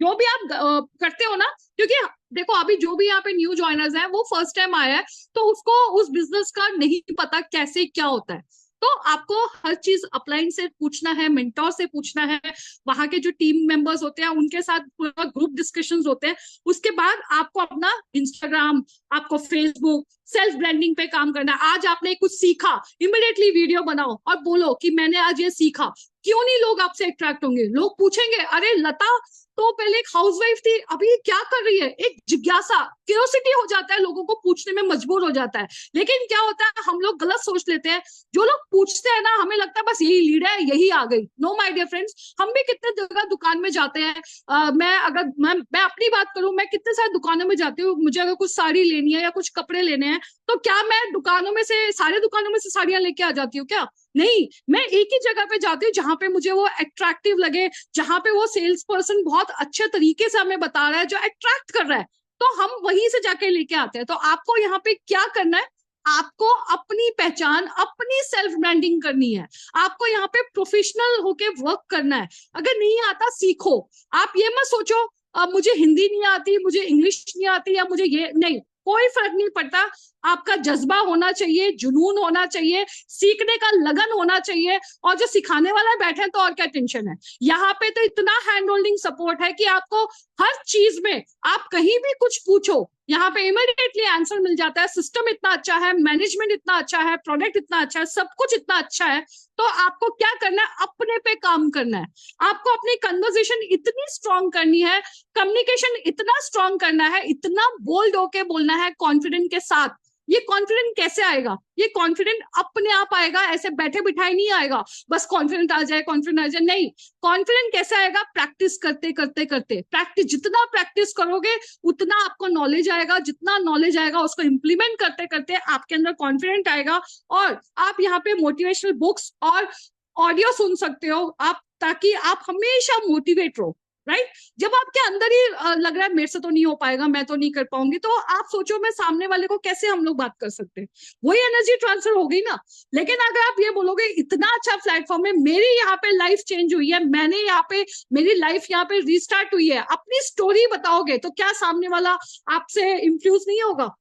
जो भी आप करते हो ना, क्योंकि देखो अभी जो भी यहाँ पे न्यू ज्वाइनर्स हैं वो फर्स्ट टाइम आया है, तो उसको उस बिजनेस का नहीं पता कैसे क्या होता है। तो आपको हर चीज अपलाइन से पूछना है, मेंटोर से पूछना है, वहां के जो टीम मेंबर्स होते हैं उनके साथ पूरा ग्रुप डिस्कशंस होते हैं। उसके बाद आपको अपना इंस्टाग्राम, आपको फेसबुक, सेल्फ ब्रांडिंग पे काम करना है। आज आपने कुछ सीखा, इमिडिएटली वीडियो बनाओ और बोलो कि मैंने आज ये सीखा। क्यों नहीं लोग आपसे अट्रैक्ट होंगे? लोग पूछेंगे, अरे लता तो पहले एक हाउसवाइफ थी, अभी ये क्या कर रही है? एक जिज्ञासा, क्यूरियोसिटी हो जाता है, लोगों को पूछने में मजबूर हो जाता है। लेकिन क्या होता है, हम लोग गलत सोच लेते हैं। जो लोग पूछते हैं ना, हमें लगता है बस यही लीड है, यही आ गई। नो माय डियर फ्रेंड्स, हम भी कितने जगह दुकान में जाते हैं। मैं अपनी बात करूं, मैं कितने सारे दुकानों में जाती हूँ। मुझे अगर कुछ साड़ी लेनी है या कुछ कपड़े लेने हैं, तो क्या मैं दुकानों में से, सारे दुकानों में से साड़ियां लेके आ जाती हूँ क्या? नहीं, मैं एक ही जगह पे जाती हूँ जहां पे मुझे वो अट्रैक्टिव लगे, जहां पे वो सेल्स पर्सन बहुत अच्छे तरीके से हमें बता रहा है, जो अट्रैक्ट कर रहा है, तो हम वहीं से जाके लेके आते हैं। तो आपको यहाँ पे क्या करना है? आपको अपनी पहचान, अपनी सेल्फ ब्रांडिंग करनी है। आपको यहाँ पे प्रोफेशनल होके वर्क करना है। अगर नहीं आता, सीखो। आप ये मत सोचो मुझे हिंदी नहीं आती, मुझे इंग्लिश नहीं आती, या मुझे ये नहीं, कोई फर्क नहीं पड़ता। आपका जज्बा होना चाहिए, जुनून होना चाहिए, सीखने का लगन होना चाहिए। और जो सिखाने वाला बैठे तो और क्या टेंशन है? यहाँ पे तो इतना हैंड होल्डिंग सपोर्ट है कि आपको हर चीज में, आप कहीं भी कुछ पूछो, यहाँ पे इमीडिएटली आंसर मिल जाता है। सिस्टम इतना अच्छा है, मैनेजमेंट इतना अच्छा है, प्रोडक्ट इतना अच्छा है, सब कुछ इतना अच्छा है। तो आपको क्या करना है? अपने पे काम करना है। आपको अपनी कन्वर्सेशन इतनी स्ट्रॉन्ग करनी है, कम्युनिकेशन इतना स्ट्रॉन्ग करना है, इतना बोल्ड होके बोलना है कॉन्फिडेंट के साथ। ये कॉन्फिडेंट कैसे आएगा? ये कॉन्फिडेंट अपने आप आएगा, ऐसे बैठे बिठाए नहीं आएगा, बस कॉन्फिडेंट आ जाए, कॉन्फिडेंट आ जाए, नहीं। कॉन्फिडेंट कैसे आएगा? प्रैक्टिस करते करते करते। प्रैक्टिस, जितना प्रैक्टिस करोगे उतना आपको नॉलेज आएगा, जितना नॉलेज आएगा उसको इंप्लीमेंट करते करते आपके अंदर कॉन्फिडेंट आएगा। और आप यहाँ पे मोटिवेशनल बुक्स और ऑडियो सुन सकते हो आप, ताकि आप हमेशा मोटिवेट रहो, राइट? जब आपके अंदर ही लग रहा है मेरे से तो नहीं हो पाएगा, मैं तो नहीं कर पाऊंगी, तो आप सोचो मैं सामने वाले को कैसे हम लोग बात कर सकते हैं? वही एनर्जी ट्रांसफर हो गई ना। लेकिन अगर आप ये बोलोगे इतना अच्छा प्लेटफॉर्म है, मेरी यहाँ पे लाइफ चेंज हुई है, मैंने यहाँ पे, मेरी लाइफ यहाँ पे रीस्टार्ट हुई है, अपनी स्टोरी बताओगे, तो क्या सामने वाला आपसे इंफ्लुएंस नहीं होगा?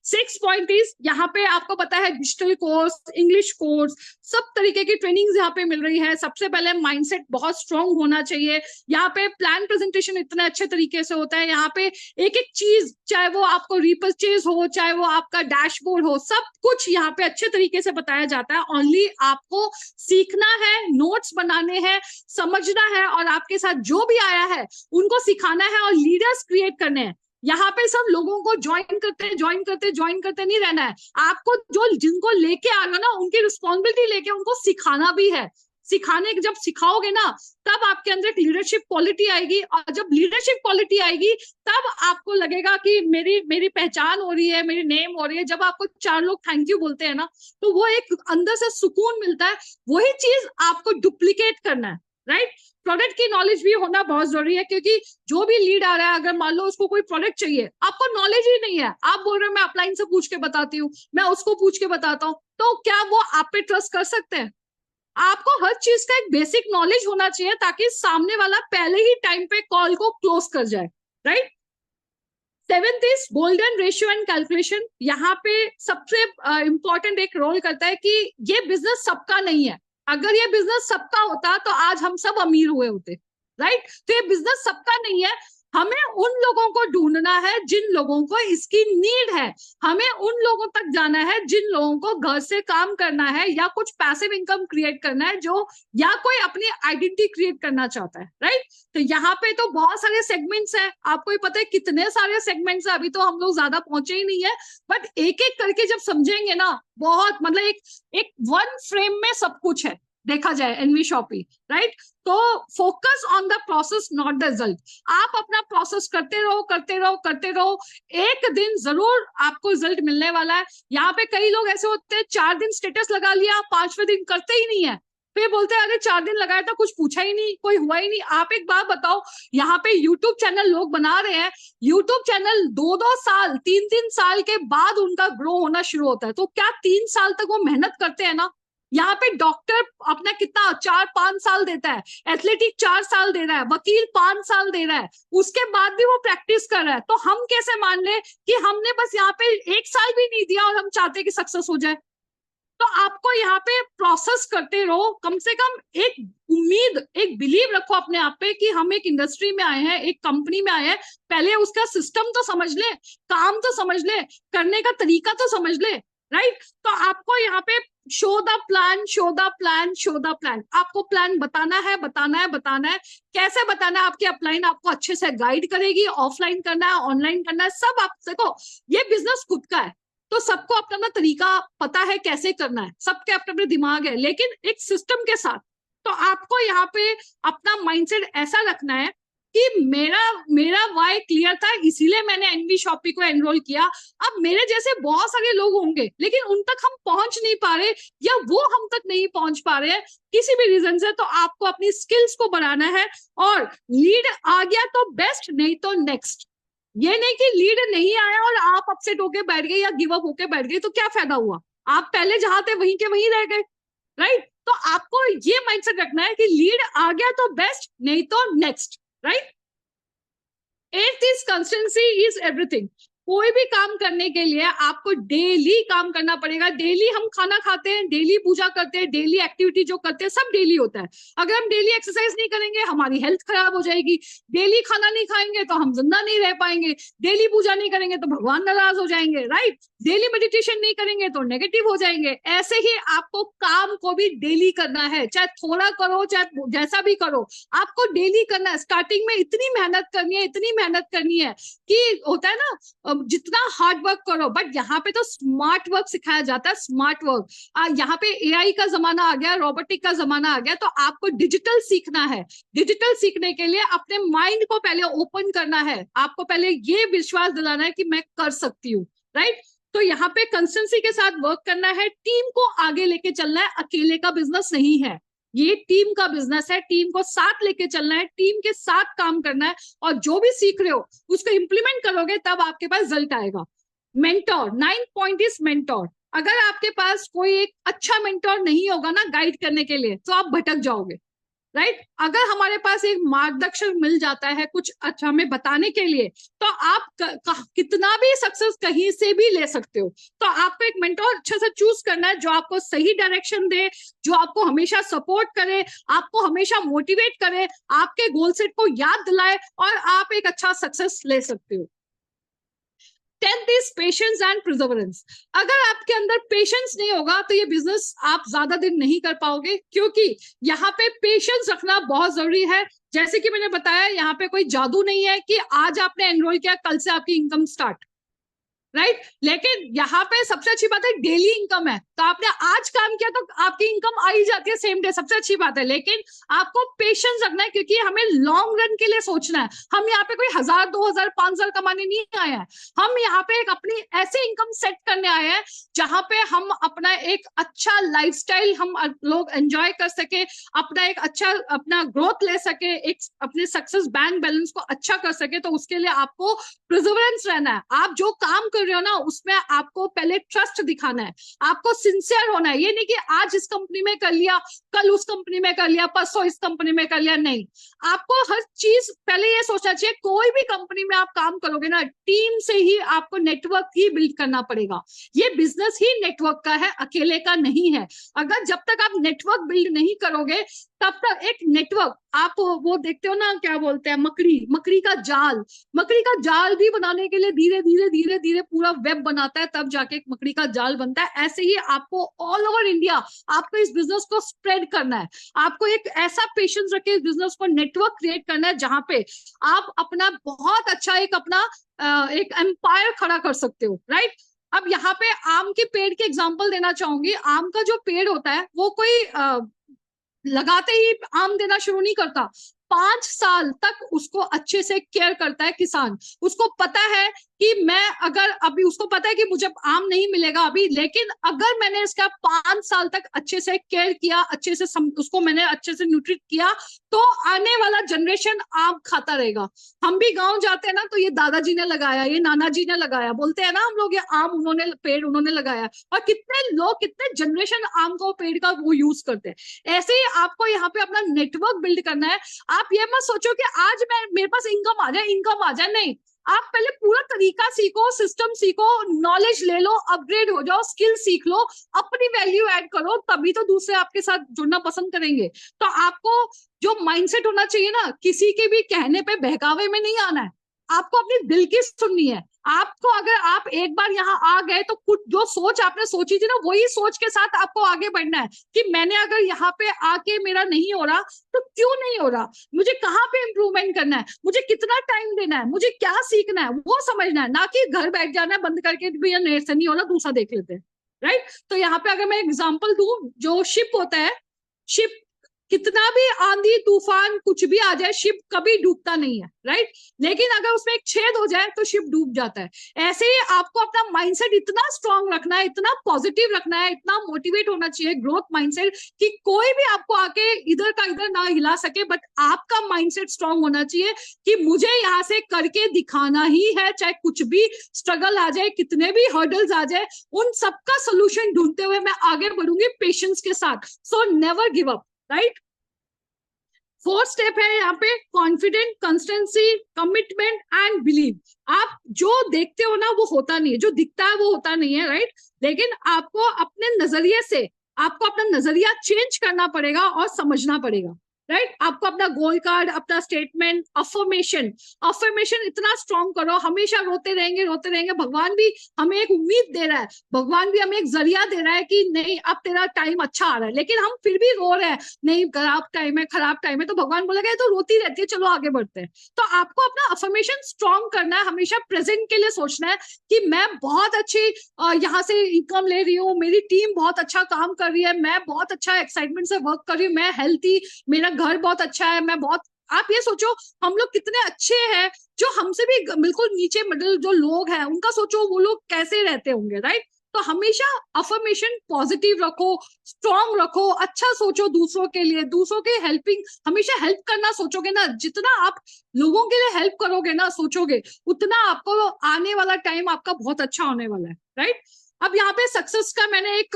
6 पॉइंट इज, यहाँ पे आपको पता है डिजिटल कोर्स, इंग्लिश कोर्स, सब तरीके की ट्रेनिंग्स यहाँ पे मिल रही है। सबसे पहले माइंडसेट बहुत स्ट्रांग होना चाहिए। यहाँ पे प्लान प्रेजेंटेशन इतने अच्छे तरीके से होता है। यहाँ पे एक एक चीज, चाहे वो आपको रिपर्चेज हो, चाहे वो आपका डैशबोर्ड हो, सब कुछ यहाँ पे अच्छे तरीके से बताया जाता है। ओनली आपको सीखना है, नोट्स बनाने हैं, समझना है, और आपके साथ जो भी आया है उनको सिखाना है और लीडर्स क्रिएट करने हैं। यहाँ पे सब लोगों को ज्वाइन करते नहीं रहना है। आपको जो जिनको लेके आ रहे हो ना, उनकी रिस्पॉन्सिबिलिटी लेके उनको सिखाना भी है। सिखाने, जब सिखाओगे ना, तब आपके अंदर एक लीडरशिप क्वालिटी आएगी। और जब लीडरशिप क्वालिटी आएगी, तब आपको लगेगा कि मेरी पहचान हो रही है, मेरी नेम हो रही है। जब आपको 4 लोग थैंक यू बोलते हैं ना, तो वो एक अंदर से सुकून मिलता है। वही चीज आपको डुप्लीकेट करना है। राइट। प्रोडक्ट की नॉलेज भी होना बहुत जरूरी है, क्योंकि जो भी लीड आ रहा है, अगर मान लो उसको कोई प्रोडक्ट चाहिए, आपको नॉलेज ही नहीं है, आप बोल रहे हो मैं अपलाइन से पूछ के बताती हूँ, मैं उसको पूछ के बताता हूँ, तो क्या वो आप पे ट्रस्ट कर सकते हैं? आपको हर चीज का एक बेसिक नॉलेज होना चाहिए, ताकि सामने वाला पहले ही टाइम पे कॉल को क्लोज कर जाए, right. Seventh is golden ratio and calculation. यहाँ पे सबसे इंपॉर्टेंट एक रोल करता है कि ये बिजनेस सबका नहीं है। अगर ये बिजनेस सबका होता तो आज हम सब अमीर हुए होते, राइट। तो ये बिजनेस सबका नहीं है। हमें उन लोगों को ढूंढना है जिन लोगों को इसकी नीड है। हमें उन लोगों तक जाना है जिन लोगों को घर से काम करना है, या कुछ पैसिव इनकम क्रिएट करना है, जो या कोई अपनी आइडेंटिटी क्रिएट करना चाहता है, राइट। तो यहाँ पे तो बहुत सारे सेगमेंट्स हैं, आपको ही पता है कितने सारे सेगमेंट्स हैं, अभी तो हम लोग ज्यादा पहुंचे ही नहीं है, बट एक एक करके जब समझेंगे ना, बहुत मतलब एक एक वन फ्रेम में सब कुछ है, देखा जाए एनवी शॉपी, राइट। तो focus on the process not the result. आप अपना प्रोसेस करते रहो करते रहो करते रहो, एक दिन जरूर आपको रिजल्ट मिलने वाला है। यहाँ पे कई लोग ऐसे होते हैं, 4 दिन स्टेटस लगा लिया, 5वें दिन करते ही नहीं है, फिर बोलते हैं अरे 4 दिन लगाया था, कुछ पूछा ही नहीं, कोई हुआ ही नहीं। आप एक बात बताओ, यहाँ पे यूट्यूब चैनल लोग बना रहे हैं, यूट्यूब चैनल 2-2 साल 3-3 साल के बाद उनका ग्रो होना शुरू होता है, तो क्या 3 साल तक वो मेहनत करते हैं ना? यहाँ पे डॉक्टर अपना कितना 4-5 साल देता है, एथलेटिक 4 साल दे रहा है, वकील 5 साल दे रहा है, उसके बाद भी वो प्रैक्टिस कर रहा है। तो हम कैसे मान ले कि हमने बस यहाँ पे 1 साल भी नहीं दिया और हम चाहते कि सक्सेस हो जाए? तो आपको यहाँ पे प्रोसेस करते रहो, कम से कम एक उम्मीद, एक बिलीव रखो अपने आप पे कि हम एक इंडस्ट्री में आए हैं, एक कंपनी में आए हैं, पहले उसका सिस्टम तो समझ ले, काम तो समझ ले, करने का तरीका तो समझ ले, राइट। तो आपको यहाँ पे show the plan, show the plan, show the plan, आपको प्लान बताना है, बताना है, बताना है। कैसे बताना है? आपकी अपलाइन आपको अच्छे से गाइड करेगी, ऑफलाइन करना है, ऑनलाइन करना है, सब आप देखो, ये बिजनेस खुद का है, तो सबको अपना अपना तरीका पता है कैसे करना है, सबके अपने अपने दिमाग है, लेकिन एक सिस्टम के साथ। तो आपको यहाँ पे अपना माइंडसेट ऐसा रखना है कि मेरा मेरा वाई क्लियर था, इसीलिए मैंने एनवी शॉपी को एनरोल किया। अब मेरे जैसे बहुत सारे लोग होंगे, लेकिन उन तक हम पहुंच नहीं पा रहे, या वो हम तक नहीं पहुंच पा रहे हैं किसी भी रीजन से, तो आपको अपनी स्किल्स को बढ़ाना है। और लीड आ गया तो बेस्ट, नहीं तो नेक्स्ट। ये नहीं कि लीड नहीं आया और आप अपसेट होके बैठ गए या गिव अप होके बैठ गए, तो क्या फायदा हुआ? आप पहले जहां थे वहीं के वहीं रह गए, राइट। तो आपको ये माइंडसेट रखना है कि लीड आ गया तो बेस्ट, नहीं तो next, right. Eighth is consistency is everything. कोई भी काम करने के लिए आपको डेली काम करना पड़ेगा। डेली हम खाना खाते हैं, डेली पूजा करते हैं, डेली एक्टिविटी जो करते हैं सब डेली होता है। अगर हम डेली एक्सरसाइज नहीं करेंगे हमारी हेल्थ खराब हो जाएगी, डेली खाना नहीं खाएंगे तो हम जिंदा नहीं रह पाएंगे, डेली पूजा नहीं करेंगे तो भगवान नाराज हो जाएंगे, राइट। डेली मेडिटेशन नहीं करेंगे तो नेगेटिव हो जाएंगे। ऐसे ही आपको काम को भी डेली करना है, चाहे थोड़ा करो चाहे जैसा भी करो, आपको डेली करना है। स्टार्टिंग में इतनी मेहनत करनी है, इतनी मेहनत करनी है कि होता है ना जितना हार्ड वर्क करो, बट यहाँ पे तो स्मार्ट वर्क सिखाया जाता है, स्मार्ट वर्क। यहाँ पे एआई का जमाना आ गया, रोबोटिक का जमाना आ गया, तो आपको डिजिटल सीखना है। डिजिटल सीखने के लिए अपने माइंड को पहले ओपन करना है, आपको पहले ये विश्वास दिलाना है कि मैं कर सकती हूँ, राइट। तो यहाँ पे कंसिस्टेंसी के साथ वर्क करना है, टीम को आगे लेके चलना है। अकेले का बिजनेस नहीं है, ये टीम का बिजनेस है, टीम को साथ लेके चलना है, टीम के साथ काम करना है, और जो भी सीख रहे हो उसको इंप्लीमेंट करोगे तब आपके पास रिजल्ट आएगा। Mentor, 9th point is mentor. अगर आपके पास कोई एक अच्छा मेंटोर नहीं होगा ना गाइड करने के लिए, तो आप भटक जाओगे, राइट। अगर हमारे पास एक मार्गदर्शक मिल जाता है कुछ अच्छा हमें बताने के लिए, तो आप कितना भी सक्सेस कहीं से भी ले सकते हो। तो आपको एक मेंटोर अच्छा सा चूज करना है, जो आपको सही डायरेक्शन दे, जो आपको हमेशा सपोर्ट करे, आपको हमेशा मोटिवेट करे, आपके गोल सेट को याद दिलाए, और आप एक अच्छा सक्सेस ले सकते हो। 10th is patience and प्रिजर्वेंस। अगर आपके अंदर पेशेंस नहीं होगा तो ये बिजनेस आप ज्यादा दिन नहीं कर पाओगे, क्योंकि यहाँ पे पेशेंस रखना बहुत जरूरी है। जैसे कि मैंने बताया, यहाँ पे कोई जादू नहीं है कि आज आपने एनरोल किया कल से आपकी इनकम स्टार्ट, राइट। लेकिन यहाँ पे सबसे अच्छी बात है डेली इनकम है, तो आपने आज काम किया तो आपकी इनकम आ ही जाती है सेम डे, सबसे अच्छी बात है। लेकिन आपको पेशेंस रखना है, क्योंकि हमें लॉन्ग रन के लिए सोचना है। हम यहाँ पे कोई 1000, 2000, 5000 कमाने नहीं आए हैं। हम यहाँ पे एक अपनी ऐसे इनकम सेट करने आए हैं जहां पे हम अपना एक अच्छा लाइफस्टाइल हम लोग एंजॉय कर सके, अपना एक अच्छा अपना ग्रोथ ले सके, एक अपने सक्सेस बैंक बैलेंस को अच्छा कर सके। तो उसके लिए आपको प्रिजर्वेंस रहना है। आप जो काम कर रहे हो ना उसमें आपको पहले ट्रस्ट दिखाना है, आपको सिंसियर होना है। ये नहीं कि आज इस कंपनी में कर लिया, कल उस कंपनी में कर लिया, परसों इस कंपनी में कर लिया, नहीं। आपको हर चीज पहले ये सोचना चाहिए, कोई भी कंपनी में आप काम करोगे ना, टीम से ही आपको नेटवर्क ही बिल्ड करना पड़ेगा। ये बिजनेस ही नेटवर्क का है, अकेले का नहीं है। अगर जब तक आप नेटवर्क बिल्ड नहीं करोगे तब तक एक नेटवर्क, आप वो देखते हो ना क्या बोलते हैं, मकड़ी का जाल, मकड़ी का जाल भी बनाने के लिए धीरे धीरे धीरे धीरे पूरा वेब बनाता है, तब जाके एक मकड़ी का जाल बनता है। ऐसे ही आपको ऑल ओवर इंडिया आपको इस बिजनेस को स्प्रेड करना है। आपको एक ऐसा पेशेंस रखे इस बिजनेस को नेटवर्क क्रिएट करना है जहां पे आप अपना बहुत अच्छा एक अपना एक एम्पायर खड़ा कर सकते हो, राइट। अब यहाँ पे आम के पेड़ के एग्जांपल देना चाहूंगी। आम का जो पेड़ होता है वो कोई लगाते ही आम देना शुरू नहीं करता, 5 साल तक उसको अच्छे से केयर करता है किसान। उसको पता है कि मैं अगर अभी, उसको पता है कि मुझे आम नहीं मिलेगा अभी, लेकिन अगर मैंने इसका 5 साल तक अच्छे से केयर किया, अच्छे से उसको मैंने अच्छे से न्यूट्रिट किया, तो आने वाला जनरेशन आम खाता रहेगा। हम भी गांव जाते हैं ना, तो ये दादाजी ने लगाया, ये नाना जी ने लगाया, बोलते हैं ना हम लोग, ये आम उन्होंने पेड़ उन्होंने लगाया। और कितने लोग, कितने जनरेशन आम का पेड़ का वो यूज करते हैं। ऐसे ही आपको यहाँ पे अपना नेटवर्क बिल्ड करना है। आप ये मत सोचो कि आज मैं मेरे पास इनकम आ जाए, नहीं। आप पहले पूरा तरीका सीखो, सिस्टम सीखो, नॉलेज ले लो, अपग्रेड हो जाओ, स्किल सीख लो, अपनी वैल्यू ऐड करो, तभी तो दूसरे आपके साथ जुड़ना पसंद करेंगे। तो आपको जो माइंडसेट होना चाहिए ना, किसी के भी कहने पे बहकावे में नहीं आना है, आपको अपनी दिल की सुननी है। आपको अगर आप एक बार यहाँ आ गए तो कुछ जो सोच आपने सोची थी ना, वही सोच के साथ आपको आगे बढ़ना है कि मैंने अगर यहाँ पे आके मेरा नहीं हो रहा तो क्यों नहीं हो रहा, मुझे कहाँ पे इंप्रूवमेंट करना है, मुझे कितना टाइम देना है, मुझे क्या सीखना है, वो समझना है। ना कि घर बैठ जाना है बंद करके, भैया मेरे से नहीं हो रहा, दूसरा देख लेते हैं, राइट। तो यहाँ पे अगर मैं एग्जाम्पल दूं, जो शिप होता है, शिप कितना भी आंधी तूफान कुछ भी आ जाए, शिप कभी डूबता नहीं है, राइट। लेकिन अगर उसमें एक छेद हो जाए तो शिप डूब जाता है। ऐसे ही आपको अपना माइंडसेट इतना स्ट्रांग रखना है, इतना पॉजिटिव रखना है, इतना मोटिवेट होना चाहिए, ग्रोथ माइंडसेट, कि कोई भी आपको आके इधर का इधर ना हिला सके। बट आपका माइंडसेट स्ट्रांग होना चाहिए कि मुझे यहाँ से करके दिखाना ही है, चाहे कुछ भी स्ट्रगल आ जाए, कितने भी हर्डल्स आ जाए, उन सबका सोल्यूशन ढूंढते हुए मैं आगे बढ़ूंगी पेशेंस के साथ। So never give up, right. 4th step है यहाँ पे confident, consistency, commitment and believe. आप जो देखते हो ना वो होता नहीं है, जो दिखता है वो होता नहीं है, राइट। लेकिन आपको अपने नजरिए से, आपको अपना नजरिया चेंज करना पड़ेगा और समझना पड़ेगा, राइट। आपको अपना गोल कार्ड, अपना स्टेटमेंट, अफर्मेशन इतना स्ट्रॉन्ग करो, हमेशा रोते रहेंगे। भगवान भी हमें एक उम्मीद दे रहा है, भगवान भी हमें एक जरिया दे रहा है कि नहीं अब तेरा टाइम अच्छा आ रहा है, लेकिन हम फिर भी रो रहे हैं, नहीं खराब टाइम है, तो भगवान बोलेगा तो रोती रहती है, चलो आगे बढ़ते हैं। तो आपको अपना अफर्मेशन स्ट्रॉन्ग करना है, हमेशा प्रेजेंट के लिए सोचना है कि मैं बहुत अच्छी यहाँ से इनकम ले रही हूँ, मेरी टीम बहुत अच्छा काम कर रही है, मैं बहुत अच्छा एक्साइटमेंट से वर्क कर रही हूँ, मैं हेल्थी, मेरा घर बहुत अच्छा है, मैं बहुत, आप ये सोचो हम लोग कितने अच्छे हैं, जो हमसे भी बिल्कुल नीचे मिडिल जो लोग हैं उनका सोचो वो लोग कैसे रहते होंगे, राइट। तो हमेशा अफर्मेशन पॉजिटिव रखो, स्ट्रॉन्ग रखो, अच्छा सोचो दूसरों के लिए, दूसरों के हेल्पिंग, हमेशा हेल्प करना सोचोगे ना, जितना आप लोगों के लिए हेल्प करोगे ना, सोचोगे, उतना आपको आने वाला टाइम आपका बहुत अच्छा होने वाला है, राइट। अब यहाँ पे सक्सेस का मैंने एक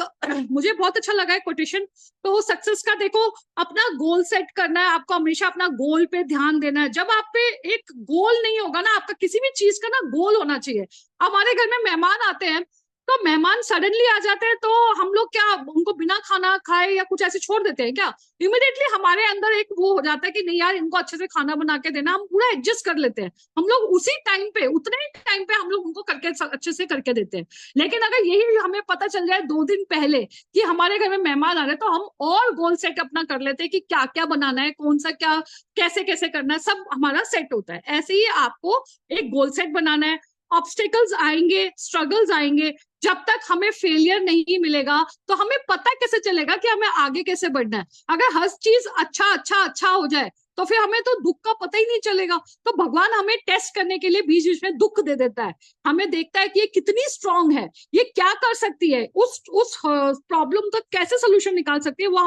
मुझे बहुत अच्छा लगा है कोटेशन। तो सक्सेस का देखो, अपना गोल सेट करना है, आपको हमेशा अपना गोल पे ध्यान देना है। जब आप पे एक गोल नहीं होगा ना, आपका किसी भी चीज का ना गोल होना चाहिए। हमारे घर में मेहमान आते हैं, तो मेहमान सडनली आ जाते हैं, तो हम लोग क्या उनको बिना खाना खाए या कुछ ऐसे छोड़ देते हैं क्या? इमिडिएटली हमारे अंदर एक वो हो जाता है कि नहीं यार इनको अच्छे से खाना बना के देना, हम पूरा एडजस्ट कर लेते हैं। हम लोग उसी टाइम पे, उतने ही टाइम पे हम लोग उनको करके अच्छे से करके देते हैं। लेकिन अगर यही हमें पता चल जाए 2 दिन पहले कि हमारे घर में मेहमान आ रहे हैं, तो हम और गोल सेट अपना कर लेते हैं कि क्या क्या बनाना है, कौन सा क्या कैसे कैसे करना है, सब हमारा सेट होता है। ऐसे ही आपको एक गोल सेट बनाना है, ऑब्स्टेकल्स आएंगे, स्ट्रगल्स आएंगे, जब तक हमें फेलियर नहीं मिलेगा तो हमें पता कैसे चलेगा कि हमें आगे कैसे बढ़ना है। अगर हर चीज अच्छा अच्छा अच्छा हो जाए तो फिर हमें तो दुख का पता ही नहीं चलेगा। तो भगवान हमें टेस्ट करने के लिए बीच बीच में दुख दे देता है, हमें देखता है कि ये कितनी स्ट्रांग है, ये क्या कर सकती है, उस प्रॉब्लम का कैसे सोल्यूशन निकाल सकती है। वो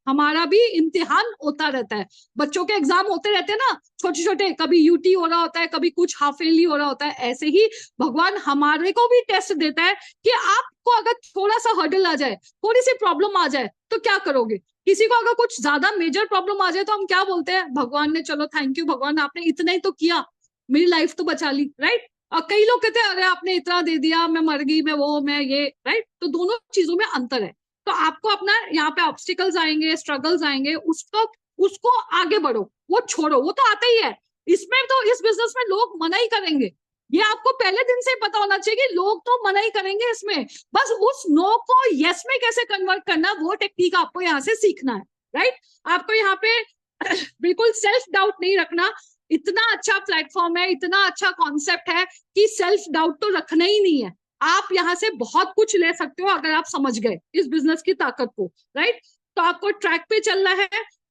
हमारा भी इम्तिहान होता रहता है। बच्चों के एग्जाम होते रहते हैं ना, छोटे छोटे, कभी यूटी हो रहा होता है, कभी कुछ हाफ ईयरली हो रहा होता है। ऐसे ही भगवान हमारे को भी टेस्ट देता है कि आपको अगर थोड़ा सा हर्डल आ जाए, थोड़ी सी प्रॉब्लम आ जाए तो क्या करोगे। किसी को अगर कुछ ज्यादा मेजर प्रॉब्लम आ जाए तो हम क्या बोलते हैं, भगवान ने, चलो थैंक यू भगवान, आपने इतना ही तो किया, मेरी लाइफ तो बचा ली, राइट। और कई लोग कहते हैं अरे आपने इतना दे दिया, मैं मर गई, मैं वो मैं ये, राइट। तो दोनों चीजों में अंतर है। तो आपको अपना यहाँ पे ऑब्स्टिकल्स आएंगे, स्ट्रगल्स आएंगे, उसको आगे बढ़ो, वो छोड़ो, वो तो आता ही है। इसमें तो इस बिजनेस में लोग मना ही करेंगे, ये आपको पहले दिन से पता होना चाहिए कि लोग तो मना ही करेंगे इसमें। बस उस नो को यस में कैसे कन्वर्ट करना, वो टेक्निक आपको यहाँ से सीखना है, राइट। आपको यहाँ पे बिल्कुल सेल्फ डाउट नहीं रखना। इतना अच्छा प्लेटफॉर्म है, इतना अच्छा कॉन्सेप्ट है कि सेल्फ डाउट तो रखना ही नहीं है। आप यहाँ से बहुत कुछ ले सकते हो अगर आप समझ गए इस बिजनेस की ताकत को, राइट। तो आपको ट्रैक पे चलना है।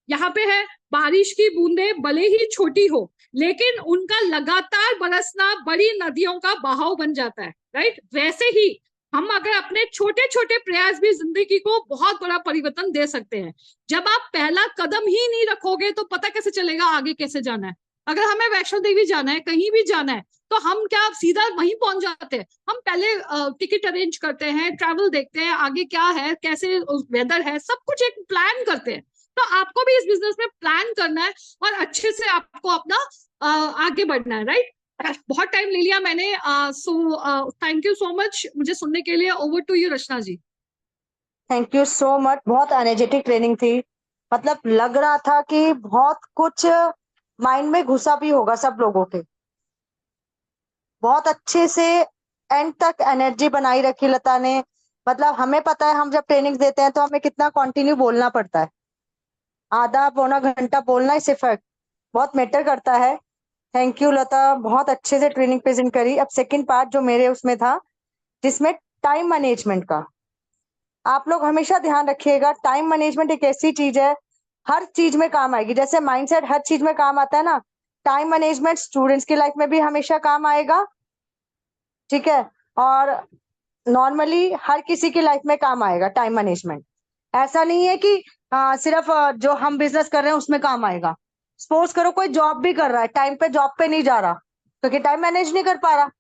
यहाँ पे है, बारिश की बूंदे भले ही छोटी हो लेकिन उनका लगातार बरसना बड़ी नदियों का बहाव बन जाता है, राइट। वैसे ही हम अगर अपने छोटे छोटे प्रयास भी जिंदगी को बहुत बड़ा परिवर्तन दे सकते हैं। जब आप पहला कदम ही नहीं रखोगे तो पता कैसे चलेगा आगे कैसे जाना है। अगर हमें वैष्णो देवी जाना है, कहीं भी जाना है, तो हम क्या सीधा वहीं पहुंच जाते हैं। हम पहले टिकट अरेंज करते हैं, ट्रैवल देखते हैं, आगे क्या है, कैसे वेदर है, सब कुछ एक प्लान करते हैं। तो आपको भी इस बिजनेस में प्लान करना है और अच्छे से आपको अपना आगे बढ़ना है, राइट। बहुत टाइम ले लिया मैंने, so thank you so much मुझे सुनने के लिए। Over to you Rachna ji. Thank you so much. बहुत एनर्जेटिक ट्रेनिंग थी, मतलब लग रहा था कि बहुत कुछ माइंड में घुसा भी होगा सब लोगों के। बहुत अच्छे से एंड तक एनर्जी बनाई रखी लता ने। मतलब हमें पता है हम जब ट्रेनिंग देते हैं तो हमें कितना कंटिन्यू बोलना पड़ता है, आधा पौना घंटा बोलना इस इफेक्ट बहुत मैटर करता है। थैंक यू लता, बहुत अच्छे से ट्रेनिंग प्रेजेंट करी। अब सेकंड पार्ट जो मेरे उसमें था, जिसमें टाइम मैनेजमेंट का, आप लोग हमेशा ध्यान रखिएगा। टाइम मैनेजमेंट एक ऐसी चीज है हर चीज में काम आएगी। जैसे माइंडसेट हर चीज में काम आता है ना, टाइम मैनेजमेंट स्टूडेंट्स की लाइफ में भी हमेशा काम आएगा, ठीक है। और नॉर्मली हर किसी की लाइफ में काम आएगा टाइम मैनेजमेंट। ऐसा नहीं है कि सिर्फ जो हम बिजनेस कर रहे हैं उसमें काम आएगा। सपोज करो कोई जॉब भी कर रहा है, टाइम पे जॉब पे नहीं जा रहा क्योंकि टाइम मैनेज नहीं कर पा रहा।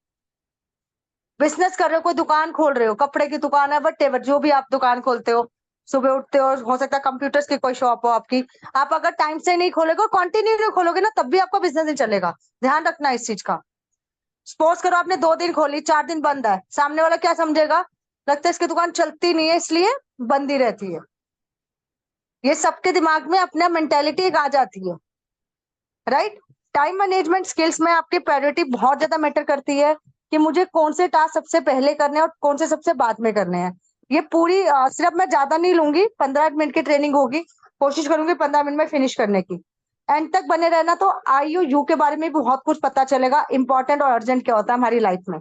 बिजनेस कर रहे हो, कोई दुकान खोल रहे हो, कपड़े की दुकान है, बट जो भी आप दुकान खोलते हो, सुबह उठते हो सकता है कंप्यूटर्स की कोई शॉप हो आपकी, आप अगर टाइम से नहीं खोलोगे, कंटिन्यू नहीं खोलोगे ना, तब भी आपका बिजनेस नहीं चलेगा। ध्यान रखना इस चीज का। सपोज करो आपने 2 दिन खोली, 4 दिन बंद है, सामने वाला क्या समझेगा, लगता है इसकी दुकान चलती नहीं है इसलिए बंद ही रहती है। ये सबके दिमाग में अपना मेंटेलिटी एक आ जाती है, राइट। टाइम मैनेजमेंट स्किल्स में आपकी प्रायोरिटी बहुत ज्यादा मैटर करती है कि मुझे कौन से टास्क सबसे पहले करने हैं और कौन से सबसे बाद में करने हैं। ये पूरी सिर्फ मैं ज्यादा नहीं लूंगी, 15 मिनट की ट्रेनिंग होगी, कोशिश करूंगी 15 मिनट में फिनिश करने की। एंड तक बने रहना, तो IUU के बारे में भी बहुत कुछ पता चलेगा, इंपॉर्टेंट और अर्जेंट क्या होता है हमारी लाइफ में,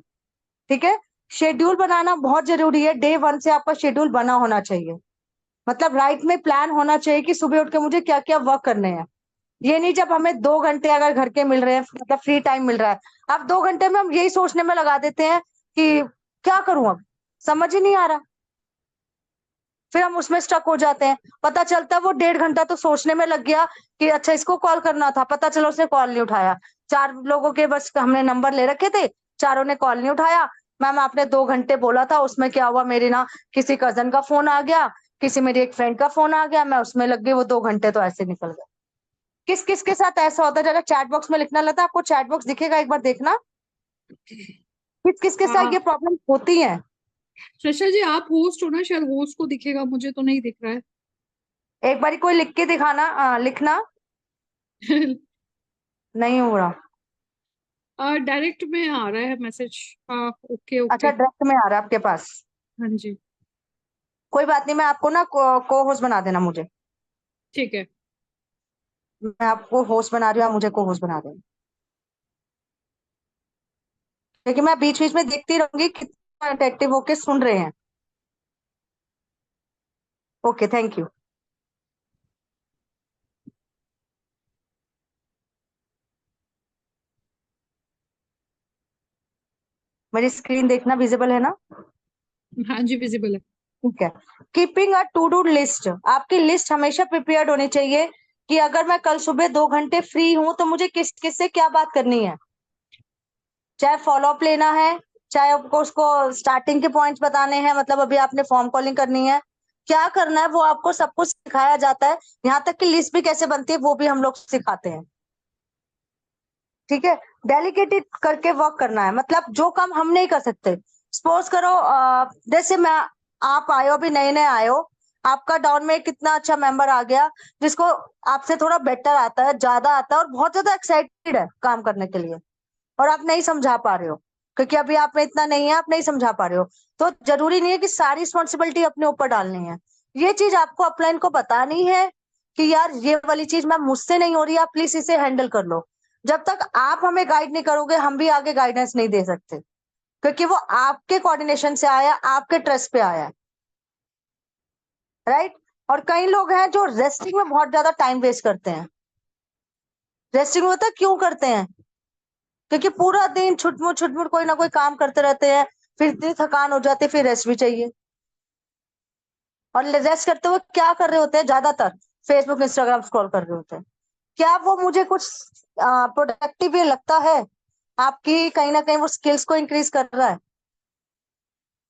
ठीक है। शेड्यूल बनाना बहुत जरूरी है, डे 1 से आपका शेड्यूल बना होना चाहिए। मतलब राइट में प्लान होना चाहिए कि सुबह उठ के मुझे क्या क्या वर्क करने हैं। ये नहीं जब हमें 2 घंटे अगर घर के मिल रहे हैं, मतलब फ्री टाइम मिल रहा है, अब 2 घंटे में हम यही सोचने में लगा देते हैं कि क्या करूं, अब समझ ही नहीं आ रहा, फिर हम उसमें स्टक हो जाते हैं। पता चलता है वो 1.5 घंटा तो सोचने में लग गया कि अच्छा इसको कॉल करना था, पता चला उसने कॉल नहीं उठाया। 4 लोगों के बस हमने नंबर ले रखे थे, चारों ने कॉल नहीं उठाया। मैम आपने 2 घंटे बोला था, उसमें क्या हुआ, मेरी ना किसी कजन का फोन आ गया, किसी मेरी एक फ्रेंड का फोन आ गया, मैं उसमें लग गई, वो 2 घंटे तो ऐसे निकल गए। किस किस के साथ ऐसा होता है, जरा चैट बॉक्स में लिखना। लेता आपको चैट बॉक्स दिखेगा, एक बार देखना किस किस के साथ हाँ ये प्रॉब्लम होती है। शशा जी, आप होस्ट हो ना, शायद होस्ट को दिखेगा, मुझे तो नहीं दिख रहा एक बार कोई लिख के दिखाना, लिखना है। नहीं हो रहा। डायरेक्ट में आ रहा है मैसेज। हाँ, ओके अच्छा ओके। डायरेक्ट में आ रहा है आपके पास, हाँ जी, कोई बात नहीं, मैं आपको ना को होस्ट बना देना मुझे। ठीक है। मैं आपको होस्ट बना रही हूँ, आप मुझे को होस्ट बना देना। क्योंकि मैं बीच बीच में देखती रहूंगी कितना अट्रैक्टिव होके सुन रहे हैं। Okay, thank you. मेरी स्क्रीन देखना विजिबल है ना? हाँ जी, विजिबल है। ठीक है। Keeping a to do list, आपकी लिस्ट हमेशा प्रिपेयर्ड होनी चाहिए कि अगर मैं कल सुबह 2 घंटे फ्री हूं तो मुझे किस किस से क्या बात करनी है। चाहे फॉलो अप लेना है, चाहे आपको उसको स्टार्टिंग के पॉइंट्स बताने हैं, मतलब अभी आपने फॉर्म कॉलिंग करनी है, क्या करना है वो आपको सब कुछ सिखाया जाता है। यहाँ तक कि लिस्ट भी कैसे बनती है वो भी हम लोग सिखाते हैं। ठीक है। डेलीगेटेड करके वर्क करना है, मतलब जो काम हम नहीं कर सकते। सपोज करो जैसे मैं, आप आए हो, अभी नए नए आए हो, आपका डाउन में कितना अच्छा मेंबर आ गया जिसको आपसे थोड़ा बेटर आता है, ज्यादा आता है और बहुत ज्यादा एक्साइटेड है काम करने के लिए, और आप नहीं समझा पा रहे हो क्योंकि अभी आप में इतना नहीं है, आप नहीं समझा पा रहे हो। तो जरूरी नहीं है कि सारी रिस्पॉन्सिबिलिटी अपने ऊपर डालनी है। ये चीज आपको अपलाइन को बतानी है कि यार ये वाली चीज मैं मुझसे नहीं हो रही, आप प्लीज इसे हैंडल कर लो। जब तक आप हमें गाइड नहीं करोगे हम भी आगे गाइडेंस नहीं दे सकते, क्योंकि वो आपके कोऑर्डिनेशन से आया, आपके ट्रस्ट पे आया है। राइट। और कई लोग हैं जो रेस्टिंग में बहुत ज्यादा टाइम वेस्ट करते हैं। रेस्टिंग में पता है क्यों करते हैं? क्योंकि पूरा दिन छुटमुट कोई ना कोई काम करते रहते हैं, फिर इतनी थकान हो जाती है, फिर रेस्ट भी चाहिए। और रेस्ट करते हुए क्या कर रहे होते हैं ज्यादातर? फेसबुक इंस्टाग्राम स्क्रॉल कर रहे होते हैं। क्या वो मुझे कुछ प्रोडक्टिव ये लगता है? आपकी कहीं ना कहीं वो स्किल्स को इंक्रीज कर रहा है?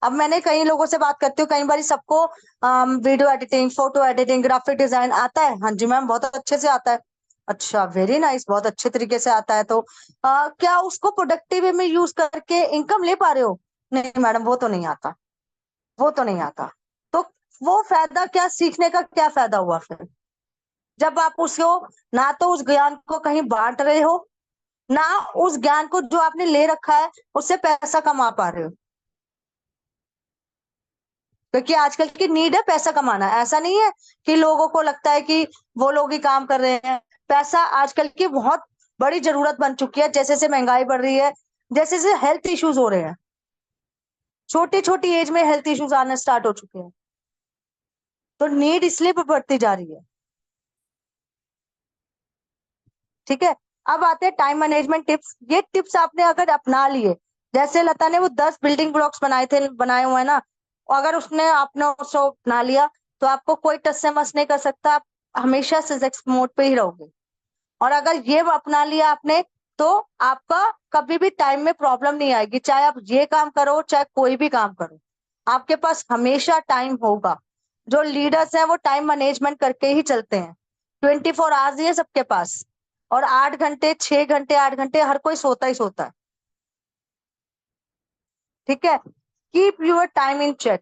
अब मैंने कई लोगों से बात करती हूँ, कई बार सबको video editing, photo editing, graphic design आता है। हाँ जी मैम, बहुत अच्छे से आता है। अच्छा, वेरी नाइस, बहुत अच्छे तरीके से आता है। तो क्या उसको प्रोडक्टिव में यूज करके इनकम ले पा रहे हो? नहीं मैडम, वो तो नहीं आता, वो तो नहीं आता। तो वो फायदा क्या, सीखने का क्या फायदा हुआ फिर, जब आप उसको ना तो उस ज्ञान को कहीं बांट रहे हो, ना उस ज्ञान को जो आपने ले रखा है उससे पैसा कमा पा रहे हो। क्योंकि आजकल की नीड है पैसा कमाना, ऐसा नहीं है कि लोगों को लगता है कि वो लोग ही काम कर रहे हैं। पैसा आजकल की बहुत बड़ी जरूरत बन चुकी है, जैसे जैसे महंगाई बढ़ रही है, जैसे जैसे हेल्थ इश्यूज हो रहे हैं, छोटी छोटी एज में हेल्थ इश्यूज आने स्टार्ट हो चुके हैं, तो नीड इसलिए बढ़ती जा रही है। ठीक है। अब आते हैं टाइम मैनेजमेंट टिप्स। ये टिप्स आपने अगर अपना लिए, जैसे लता ने वो 10 बिल्डिंग ब्लॉक्स बनाए हुए हैं ना, अगर उसने आपने उसको अपना लिया तो आपको कोई टस से मस नहीं कर सकता, आप हमेशा सजेस्ट मोड पे ही रहोगे। और अगर ये अपना लिया आपने तो आपका कभी भी टाइम में प्रॉब्लम नहीं आएगी, चाहे आप ये काम करो चाहे कोई भी काम करो, आपके पास हमेशा टाइम होगा। जो लीडर्स हैं वो टाइम मैनेजमेंट करके ही चलते हैं। 24 आवर्स ही है सबके पास, और 8 घंटे, 6 घंटे, 8 घंटे हर कोई सोता ही सोता है। ठीक है। Keep your time in check,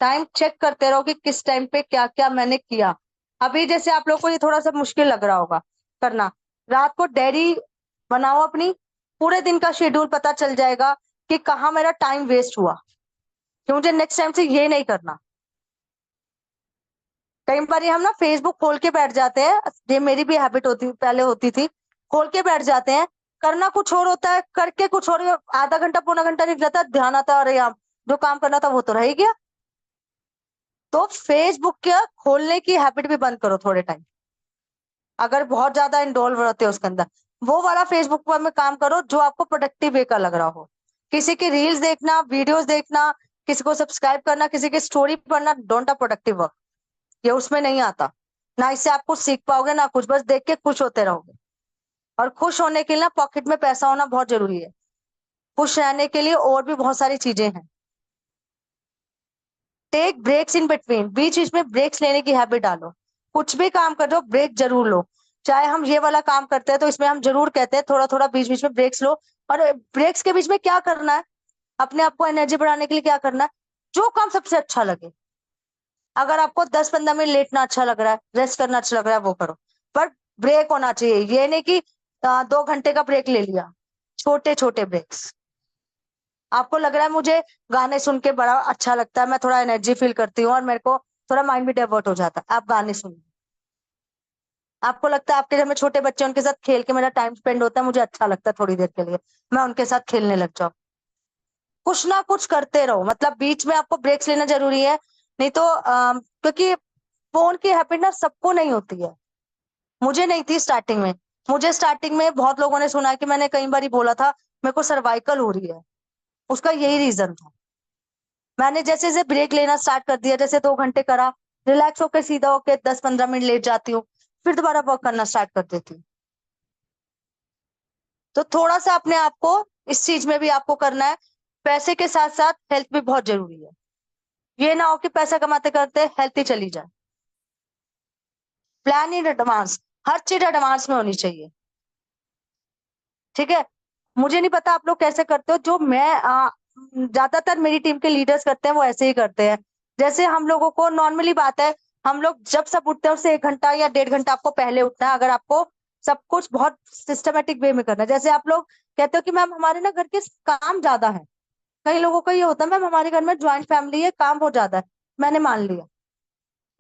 time check करते रहो कि किस टाइम पे क्या क्या मैंने किया। अभी जैसे आप लोग को ये थोड़ा सा मुश्किल लग रहा होगा करना, रात को डायरी बनाओ अपनी, पूरे दिन का शेड्यूल पता चल जाएगा कि कहाँ मेरा टाइम वेस्ट हुआ, कि मुझे नेक्स्ट टाइम से ये नहीं करना। कई बार हम ना फेसबुक खोल के बैठ जाते हैं, ये मेरी भी हैबिट होती, पहले होती थी, खोल के बैठ जाते हैं, करना कुछ और होता है, करके कुछ और, आधा घंटा पौना घंटा निकल जाता है, ध्यान आता है अरे यार जो काम करना था वो तो रह ही गया। तो फेसबुक के खोलने की हैबिट भी बंद करो थोड़े टाइम, अगर बहुत ज्यादा इन्वॉल्व रहते हो उसके अंदर। वो वाला फेसबुक पर में काम करो जो आपको प्रोडक्टिव वे का लग रहा हो। किसी की रील्स देखना, वीडियोस देखना, किसी को सब्सक्राइब करना, किसी की स्टोरी पढ़ना, डोंट अ प्रोडक्टिव वर्क, ये उसमें नहीं आता। ना इससे आप कुछ सीख पाओगे ना कुछ, बस देख के खुश होते रहोगे। और खुश होने के लिए ना पॉकेट में पैसा होना बहुत जरूरी है, खुश रहने के लिए और भी बहुत सारी चीजें हैं। टेक ब्रेक्स इन बिटवीन, बीच बीच में ब्रेक्स लेने की हैबिट डालो। कुछ भी काम कर रहे हो ब्रेक जरूर लो। चाहे हम ये वाला काम करते हैं तो इसमें हम जरूर कहते हैं थोड़ा थोड़ा बीच बीच में ब्रेक्स लो। और ब्रेक्स के बीच में क्या करना है, अपने आप को एनर्जी बढ़ाने के लिए क्या करना है, जो काम सबसे अच्छा लगे। अगर आपको 10-15 मिनट लेटना अच्छा लग रहा है, रेस्ट करना अच्छा लग रहा है, वो करो। पर ब्रेक होना चाहिए, ये नहीं कि 2 घंटे का ब्रेक ले लिया, छोटे छोटे ब्रेक्स। आपको लग रहा है मुझे गाने सुन के बड़ा अच्छा लगता है, मैं थोड़ा एनर्जी फील करती हूँ और मेरे को थोड़ा माइंड भी डाइवर्ट हो जाता है, आप गाने सुनिए। आपको लगता है आपके घर में छोटे बच्चे, उनके साथ खेल के मेरा टाइम स्पेंड होता है, मुझे अच्छा लगता है थोड़ी देर के लिए मैं उनके साथ खेलने लग जाऊं, कुछ ना कुछ करते रहो, मतलब बीच में आपको ब्रेक्स लेना जरूरी है, नहीं तो क्योंकि फोन की हैबिट ना सबको नहीं होती है। मुझे नहीं थी स्टार्टिंग में। मुझे स्टार्टिंग में बहुत लोगों ने सुना कि मैंने कई बार बोला था मेरे को सर्वाइकल हो रही है, उसका यही रीजन था। मैंने जैसे जैसे ब्रेक लेना स्टार्ट कर दिया, जैसे 2 घंटे करा, रिलैक्स होकर सीधा होकर 10-15 मिनट लेट जाती हूँ, फिर दोबारा वर्क करना स्टार्ट कर देती हूँ। तो थोड़ा सा अपने आप को इस चीज में भी आपको करना है। पैसे के साथ साथ हेल्थ भी बहुत जरूरी है। ये ना हो कि पैसा कमाते करते हेल्थ ही चली जाए। प्लान इन एडवांस, हर चीज एडवांस में होनी चाहिए। ठीक है। मुझे नहीं पता आप लोग कैसे करते हो, जो मैं ज्यादातर मेरी टीम के लीडर्स करते हैं वो ऐसे ही करते हैं। जैसे हम लोगों को नॉर्मली बात है, हम लोग जब सब उठते हैं उससे 1 घंटा या 1.5 घंटा आपको पहले उठना है, अगर आपको सब कुछ बहुत सिस्टमेटिक वे में करना है। जैसे आप लोग कहते हो कि मैम हमारे ना घर के काम ज्यादा है, कई लोगों का ये होता है मैम हमारे घर में ज्वाइंट फैमिली है, काम बहुत ज्यादा है। मैंने मान लिया,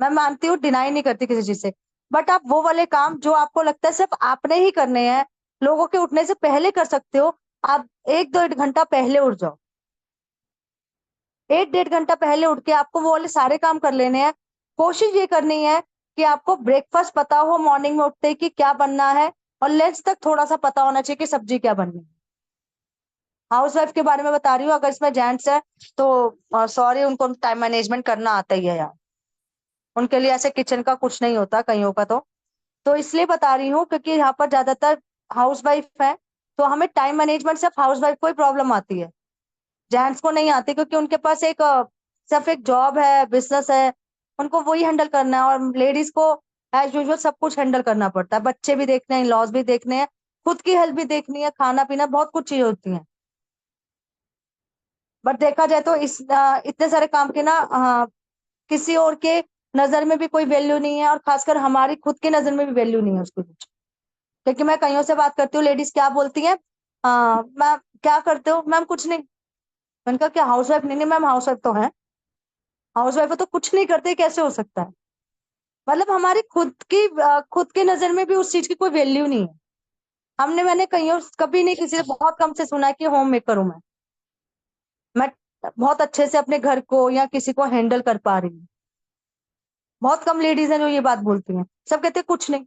मैं मानती हूँ, डिनाई नहीं करती किसी चीज से। बट आप वो वाले काम जो आपको लगता है सिर्फ आपने ही करने हैं, लोगों के उठने से पहले कर सकते हो, आप 1-1.5 घंटा पहले उठ जाओ। 1-1.5 घंटा पहले उठ के आपको वो वाले सारे काम कर लेने हैं। कोशिश ये करनी है कि आपको ब्रेकफास्ट पता हो मॉर्निंग में उठते ही कि क्या बनना है, और लंच तक थोड़ा सा पता होना चाहिए कि सब्जी क्या बननी है। हाउस वाइफ के बारे में बता रही हूँ, अगर इसमें जेंट्स है तो सॉरी, उनको टाइम मैनेजमेंट करना आता ही है यार, उनके लिए ऐसे किचन का कुछ नहीं होता कईयों का। तो इसलिए बता रही हूँ क्योंकि यहाँ पर ज्यादातर हाउस वाइफ है, तो हमें टाइम मैनेजमेंट सिर्फ हाउस वाइफ को ही प्रॉब्लम आती है, जेंट्स को नहीं आती, क्योंकि उनके पास सिर्फ एक जॉब है, बिजनेस है, उनको वही हैंडल करना है। और लेडीज को एज यूजुअल सब कुछ हैंडल करना पड़ता है, बच्चे भी देखने हैं, लॉज भी देखने हैं, खुद की हेल्थ भी देखनी है, खाना पीना, बहुत कुछ चीजें होती हैं। बट देखा जाए तो इतने सारे काम के ना किसी और के नजर में भी कोई वैल्यू नहीं है, और खासकर हमारी खुद की नजर में भी वैल्यू नहीं है उसके कुछ। क्योंकि मैं कईयों से बात करती हूँ, लेडीज क्या बोलती हैं, मैम क्या करते हो, मैम कुछ नहीं। मैंने कहा क्या हाउस वाइफ नहीं? नहीं मैम हाउस वाइफ तो है, हाउस वाइफ तो कुछ नहीं करते, कैसे हो सकता है? मतलब हमारी खुद की नजर में भी उस चीज की कोई वैल्यू नहीं है। मैंने कहीं कभी नहीं, किसी से बहुत कम से सुना है कि होम मेकर हूं मैं बहुत अच्छे से अपने घर को या किसी को हैंडल कर पा रही हूँ। बहुत कम लेडीज हैं जो ये बात बोलती हैं, सब कहते हैं कुछ नहीं।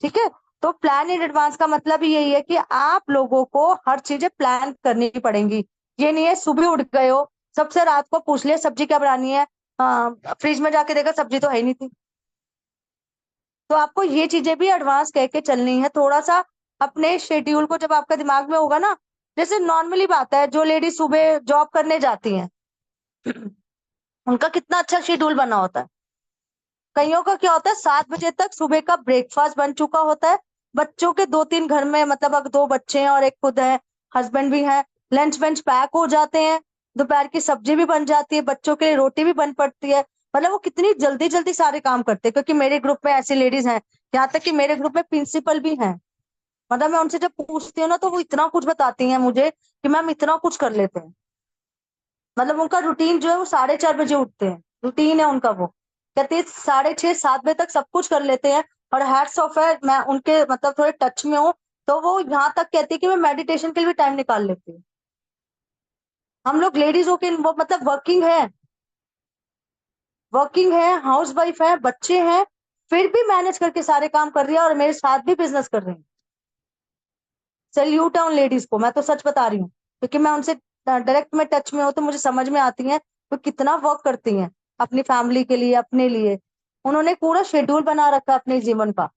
ठीक है। तो प्लान इन एडवांस का मतलब ही यही है कि आप लोगों को हर चीजें प्लान करनी पड़ेंगी। ये नहीं है सुबह उठ गए हो, सबसे रात को पूछ लिया सब्जी क्या बनानी है, फ्रिज में जाके देखा सब्जी तो है ही नहीं थी। तो आपको ये चीजें भी एडवांस कह के चलनी है थोड़ा सा। अपने शेड्यूल को जब आपका दिमाग में होगा ना, जैसे नॉर्मली बात है, जो लेडी सुबह जॉब करने जाती हैं उनका कितना अच्छा शेड्यूल बना होता है। कईयों का क्या होता है, 7 बजे तक सुबह का ब्रेकफास्ट बन चुका होता है, बच्चों के 2-3 घर में, मतलब अगर 2 बच्चे हैं और एक खुद है, हस्बैंड भी है, लंच वंच पैक हो जाते हैं, दोपहर की सब्जी भी बन जाती है, बच्चों के लिए रोटी भी बन पड़ती है। मतलब वो कितनी जल्दी जल्दी सारे काम करते हैं, क्योंकि मेरे ग्रुप में ऐसी लेडीज हैं, यहाँ तक कि मेरे ग्रुप में प्रिंसिपल भी हैं। मतलब मैं उनसे जब पूछती हूँ ना तो वो इतना कुछ बताती हैं मुझे कि मैम इतना कुछ कर लेते हैं। मतलब उनका रूटीन जो है वो 4:30 बजे उठते हैं, रूटीन है उनका वो। कहते हैं 6:30-7 बजे तक सब कुछ कर लेते हैं। और हैट्स ऑफ है, मैं उनके मतलब थोड़े टच में हूँ, तो वो यहाँ तक कहती है कि मैं मेडिटेशन के लिए भी टाइम निकाल लेती हूँ। हम लोग लेडीज होके वो मतलब वर्किंग है, हाउस वाइफ है, बच्चे हैं, फिर भी मैनेज करके सारे काम कर रही है, और मेरे साथ भी बिजनेस कर रही है। सैल्यूट है उन लेडीज को, मैं तो सच बता रही हूँ, क्योंकि मैं उनसे डायरेक्ट में टच में हूँ, तो मुझे समझ में आती है वो कितना वर्क करती हैं अपनी फैमिली के लिए, अपने लिए। उन्होंने पूरा शेड्यूल बना रखा है अपने जीवन का।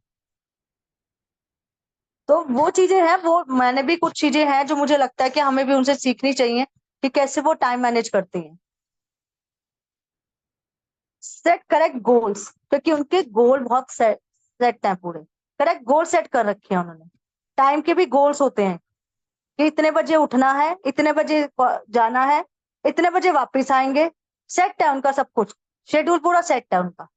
तो वो चीजें हैं, वो मैंने भी कुछ चीजें हैं जो मुझे लगता है कि हमें भी उनसे सीखनी चाहिए कि कैसे वो टाइम मैनेज करती हैं। सेट करेक्ट गोल्स, क्योंकि उनके गोल बहुत सेट हैं पूरे, करेक्ट गोल सेट कर रखे हैं उन्होंने। टाइम के भी गोल्स होते हैं कि इतने बजे उठना है, इतने बजे जाना है, इतने बजे वापस आएंगे। सेट है उनका सब कुछ, शेड्यूल पूरा सेट है उनका।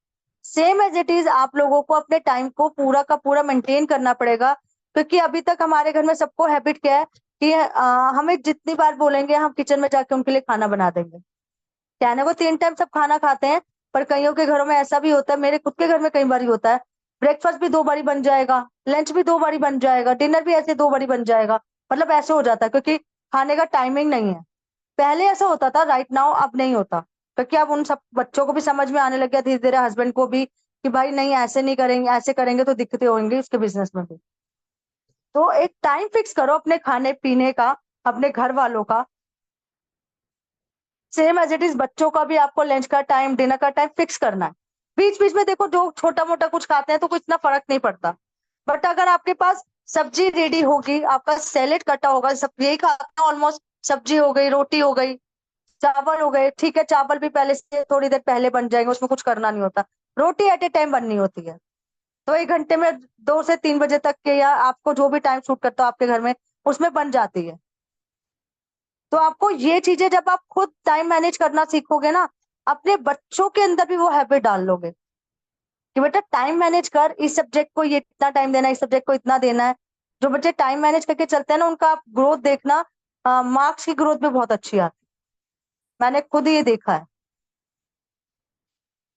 सेम एज इट इज आप लोगों को अपने टाइम को पूरा का पूरा मेंटेन करना पड़ेगा, क्योंकि अभी तक हमारे घर में सबको हैबिट क्या है कि हमें जितनी बार बोलेंगे हम किचन में जाके उनके लिए खाना बना देंगे। कहने को 3 टाइम सब खाना खाते हैं, पर कईयों के घरों में ऐसा भी होता है, मेरे खुद के घर में कई बार होता है, ब्रेकफास्ट भी 2 बारी बन जाएगा, लंच भी 2 बारी बन जाएगा, डिनर भी ऐसे 2 बारी बन जाएगा। मतलब ऐसे हो जाता है, क्योंकि खाने का टाइमिंग नहीं है। पहले ऐसा होता था, राइट नाउ अब नहीं होता, क्योंकि अब उन सब बच्चों को भी समझ में आने लग गया धीरे धीरे, हस्बैंड को भी, कि भाई नहीं ऐसे नहीं करेंगे, ऐसे करेंगे तो दिक्कतें होंगी उसके बिजनेस में भी। तो एक टाइम फिक्स करो अपने खाने पीने का, अपने घर वालों का। सेम एज इट इज बच्चों का भी आपको लंच का टाइम, डिनर का टाइम फिक्स करना है। बीच बीच में देखो, जो छोटा मोटा कुछ खाते हैं तो कुछ इतना फर्क नहीं पड़ता, बट अगर आपके पास सब्जी रेडी होगी, आपका सैलेड कटा होगा, सब यही खाते हैं ऑलमोस्ट, सब्जी हो गई, रोटी हो गई, चावल हो गए, ठीक है चावल भी पहले से थोड़ी देर पहले बन जाएंगे, उसमें कुछ करना नहीं होता। रोटी एट ए टाइम बननी होती है, तो 1 घंटे में 2 से 3 बजे तक के, या आपको जो भी टाइम सूट करता हो आपके घर में, उसमें बन जाती है। तो आपको ये चीजें जब आप खुद टाइम मैनेज करना सीखोगे ना, अपने बच्चों के अंदर भी वो हैबिट डाल लोगे कि बेटा टाइम मैनेज कर, इस सब्जेक्ट को ये इतना टाइम देना है, इस सब्जेक्ट को इतना देना है। जो बच्चे टाइम मैनेज करके चलते हैं ना, उनका आप ग्रोथ देखना, मार्क्स की ग्रोथ भी बहुत अच्छी आती है, मैंने खुद ये देखा है।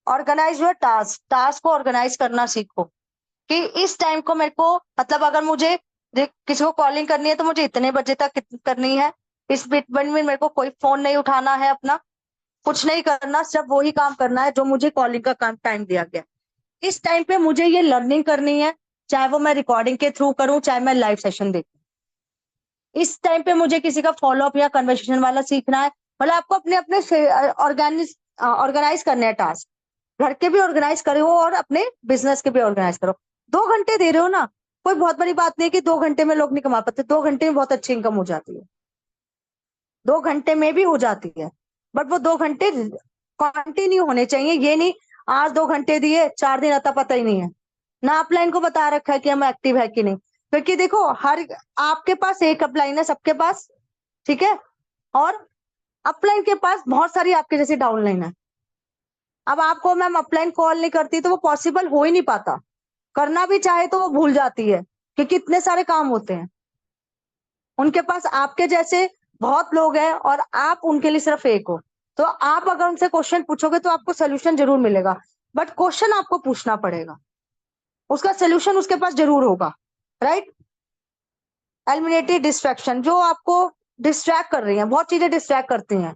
ऑर्गेनाइज योर टास्क, टास्क को ऑर्गेनाइज करना सीखो, कि इस टाइम को मेरे को, मतलब अगर मुझे किसी को कॉलिंग करनी है तो मुझे इतने बजे तक करनी है, इस बीच में मेरे को कोई फोन नहीं उठाना है, अपना कुछ नहीं करना, सिर्फ वही काम करना है जो मुझे कॉलिंग का काम टाइम दिया गया। इस टाइम पे मुझे ये लर्निंग करनी है, चाहे वो मैं रिकॉर्डिंग के थ्रू करूं, चाहे मैं लाइव सेशन देखूं। इस टाइम पे मुझे किसी का फॉलोअप या कन्वर्सेशन वाला सीखना है। मतलब आपको अपने अपने ऑर्गेनाइज करने हैं टास्क, घर के भी ऑर्गेनाइज करो और अपने बिजनेस के भी ऑर्गेनाइज करो। 2 घंटे दे रहे हो ना, कोई बहुत बड़ी बात नहीं है कि 2 घंटे में लोग नहीं कमा पाते, 2 घंटे में बहुत अच्छी इनकम हो जाती है, 2 घंटे में भी हो जाती है। बट वो 2 घंटे कंटिन्यू होने चाहिए, ये नहीं आज 2 घंटे दिए 4 दिन आता पता ही नहीं है ना, अपलाइन को बता रखा है कि हम एक्टिव है कि नहीं। क्योंकि देखो, हर आपके पास एक अपलाइन है सबके पास, ठीक है, और अपलाइन के पास बहुत सारी आपके जैसी डाउनलाइन है। अब आपको मैम अपलाइन कॉल नहीं करती तो वो पॉसिबल हो ही नहीं पाता, करना भी चाहे तो वो भूल जाती है, क्योंकि इतने सारे काम होते हैं उनके पास। आपके जैसे बहुत लोग हैं और आप उनके लिए सिर्फ एक हो, तो आप अगर उनसे क्वेश्चन पूछोगे तो आपको सोल्यूशन जरूर मिलेगा, बट क्वेश्चन आपको पूछना पड़ेगा, उसका सोल्यूशन उसके पास जरूर होगा, राइट। एलिमिनेटिव डिस्ट्रैक्शन, जो आपको डिस्ट्रैक्ट कर रही है, बहुत चीजें डिस्ट्रैक्ट करती हैं।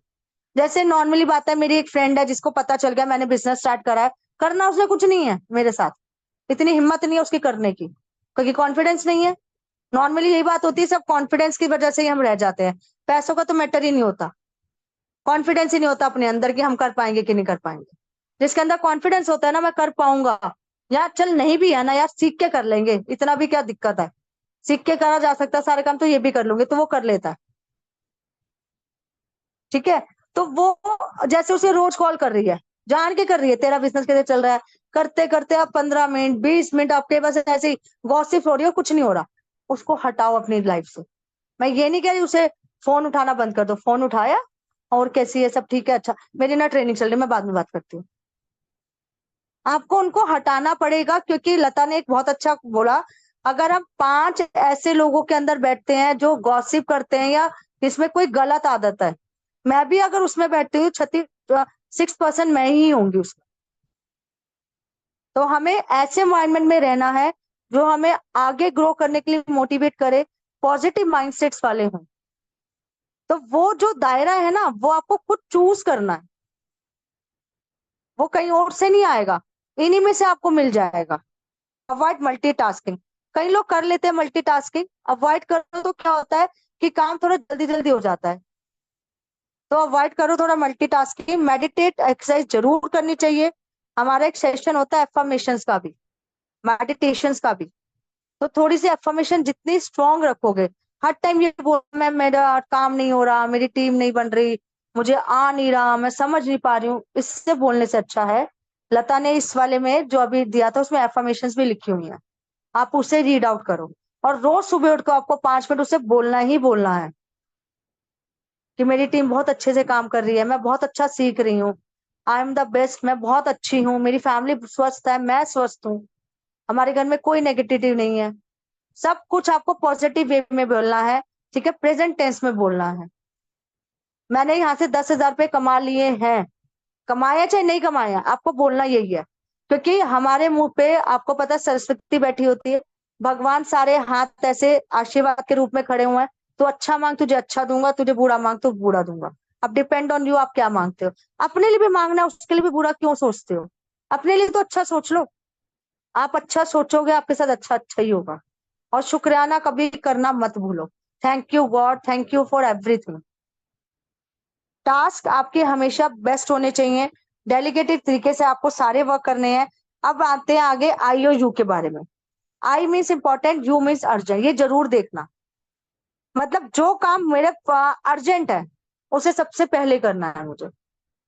जैसे नॉर्मली बात है, मेरी एक फ्रेंड है जिसको पता चल गया मैंने बिजनेस स्टार्ट करा है, करना उसने कुछ नहीं है मेरे साथ, इतनी हिम्मत नहीं है उसकी करने की, क्योंकि कॉन्फिडेंस नहीं है। नॉर्मली यही बात होती है, सब कॉन्फिडेंस की वजह से ही हम रह जाते हैं, पैसों का तो मैटर ही नहीं होता, कॉन्फिडेंस ही नहीं होता अपने अंदर कि हम कर पाएंगे कि नहीं कर पाएंगे। जिसके अंदर कॉन्फिडेंस होता है ना, मैं कर पाऊंगा, यार चल नहीं भी है ना यार, सीख के कर लेंगे, इतना भी क्या दिक्कत है, सीख के करा जा सकता है सारे काम, तो ये भी कर लूंगे, तो वो कर लेता है, ठीक है। तो वो जैसे उसे रोज कॉल कर रही है, जान के कर रही है तेरा बिजनेस कैसे चल रहा है, करते करते आप 15 मिनट 20 मिनट आपके पास ऐसे ही गॉसिप हो रही हो, कुछ नहीं हो रहा, उसको हटाओ अपनी लाइफ से। मैं ये नहीं कह रही उसे फोन उठाना बंद कर दो, फोन उठाया, और कैसी है, सब ठीक है, अच्छा मेरी ना ट्रेनिंग चल रही है, मैं बाद में बात करती हूँ। आपको उनको हटाना पड़ेगा, क्योंकि लता ने एक बहुत अच्छा बोला, अगर हम 5 ऐसे लोगों के अंदर बैठते हैं जो गॉसिप करते हैं या जिसमें कोई गलत आदत है, मैं भी अगर उसमें बैठती हूँ 6% मैं ही होंगी उसमें। तो हमें ऐसे एनवायरनमेंट में रहना है जो हमें आगे ग्रो करने के लिए मोटिवेट करे, पॉजिटिव माइंडसेट्स वाले हों। तो वो जो दायरा है ना, वो आपको खुद चूज करना है, वो कहीं और से नहीं आएगा, इन्हीं में से आपको मिल जाएगा। अवॉइड मल्टीटास्किंग, कई लोग कर लेते हैं मल्टीटास्किंग, अवॉइड करो तो क्या होता है कि काम थोड़ा जल्दी जल्दी हो जाता है। तो अवॉइड करो थोड़ा मल्टीटास्किंग, मेडिटेट एक्सरसाइज जरूर करनी चाहिए। हमारा एक सेशन होता है एफर्मेशंस का भी, मेडिटेशंस का भी, तो थोड़ी सी एफर्मेशन जितनी स्ट्रांग रखोगे, हर टाइम ये बोल मैं मेरा काम नहीं हो रहा, मेरी टीम नहीं बन रही, मुझे आ नहीं रहा, मैं समझ नहीं पा रही हूँ, इससे बोलने से अच्छा है, लता ने इस वाले में जो अभी दिया था उसमें एफर्मेशंस भी लिखी हुई है, आप उसे रीड आउट करो, और रोज सुबह उठ कर आपको 5 मिनट उसे बोलना ही बोलना है कि मेरी टीम बहुत अच्छे से काम कर रही है, मैं बहुत अच्छा सीख रही हूँ, आई एम द बेस्ट, मैं बहुत अच्छी हूँ, मेरी फैमिली स्वस्थ है, मैं स्वस्थ हूँ, हमारे घर में कोई नेगेटिविटी नहीं है। सब कुछ आपको पॉजिटिव वे में बोलना है, ठीक है, प्रेजेंट टेंस में बोलना है। मैंने यहाँ से 10,000 रुपये कमा लिए हैं, कमाया चाहे नहीं कमाया, आपको बोलना यही है, क्योंकि हमारे मुंह पे आपको पता है सरस्वती बैठी होती है, भगवान सारे हाथ ऐसे आशीर्वाद के रूप में खड़े हुए हैं, तो अच्छा मांग, तुझे अच्छा दूंगा, तुझे बुरा मांग तो बुरा दूंगा। अब डिपेंड ऑन यू, आप क्या मांगते हो। अपने लिए भी मांगना है, उसके लिए भी बुरा क्यों सोचते हो? अपने लिए तो अच्छा सोच लो। आप अच्छा सोचोगे, आपके साथ अच्छा अच्छा ही होगा। और शुक्राना कभी करना मत भूलो। Thank you God, thank you for everything. Task आपके हमेशा बेस्ट होने चाहिए, डेलीगेटेड तरीके से आपको सारे वर्क करने हैं। अब आते हैं आगे आई और यू के बारे में। I means important, you means urgent, ये जरूर देखना। मतलब जो काम मेरे अर्जेंट है उसे सबसे पहले करना है मुझे।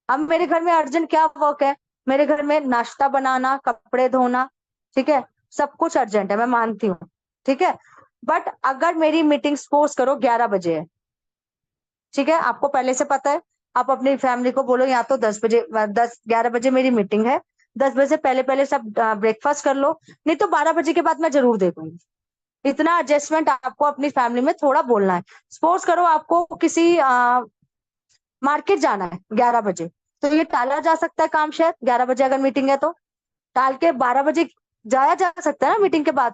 अब मेरे घर में अर्जेंट क्या वर्क है? मेरे घर में नाश्ता बनाना, कपड़े धोना, ठीक है, सब कुछ अर्जेंट है, मैं मानती हूँ, ठीक है। बट अगर मेरी मीटिंग सपोज करो 11 बजे है, ठीक है, आपको पहले से पता है, आप अपनी फैमिली को बोलो या तो 10 बजे, 10-11 बजे मेरी मीटिंग है, 10 बजे से पहले पहले सब ब्रेकफास्ट कर लो, नहीं तो 12 बजे के बाद मैं जरूर दे दूंगी। इतना एडजस्टमेंट आपको अपनी फैमिली में थोड़ा बोलना है। सपोज करो आपको किसी मार्केट जाना है 11 बजे, तो ये टाला जा सकता है काम, शायद 11 बजे अगर मीटिंग है तो टाल के 12 बजे जाया जा सकता है ना मीटिंग के बाद।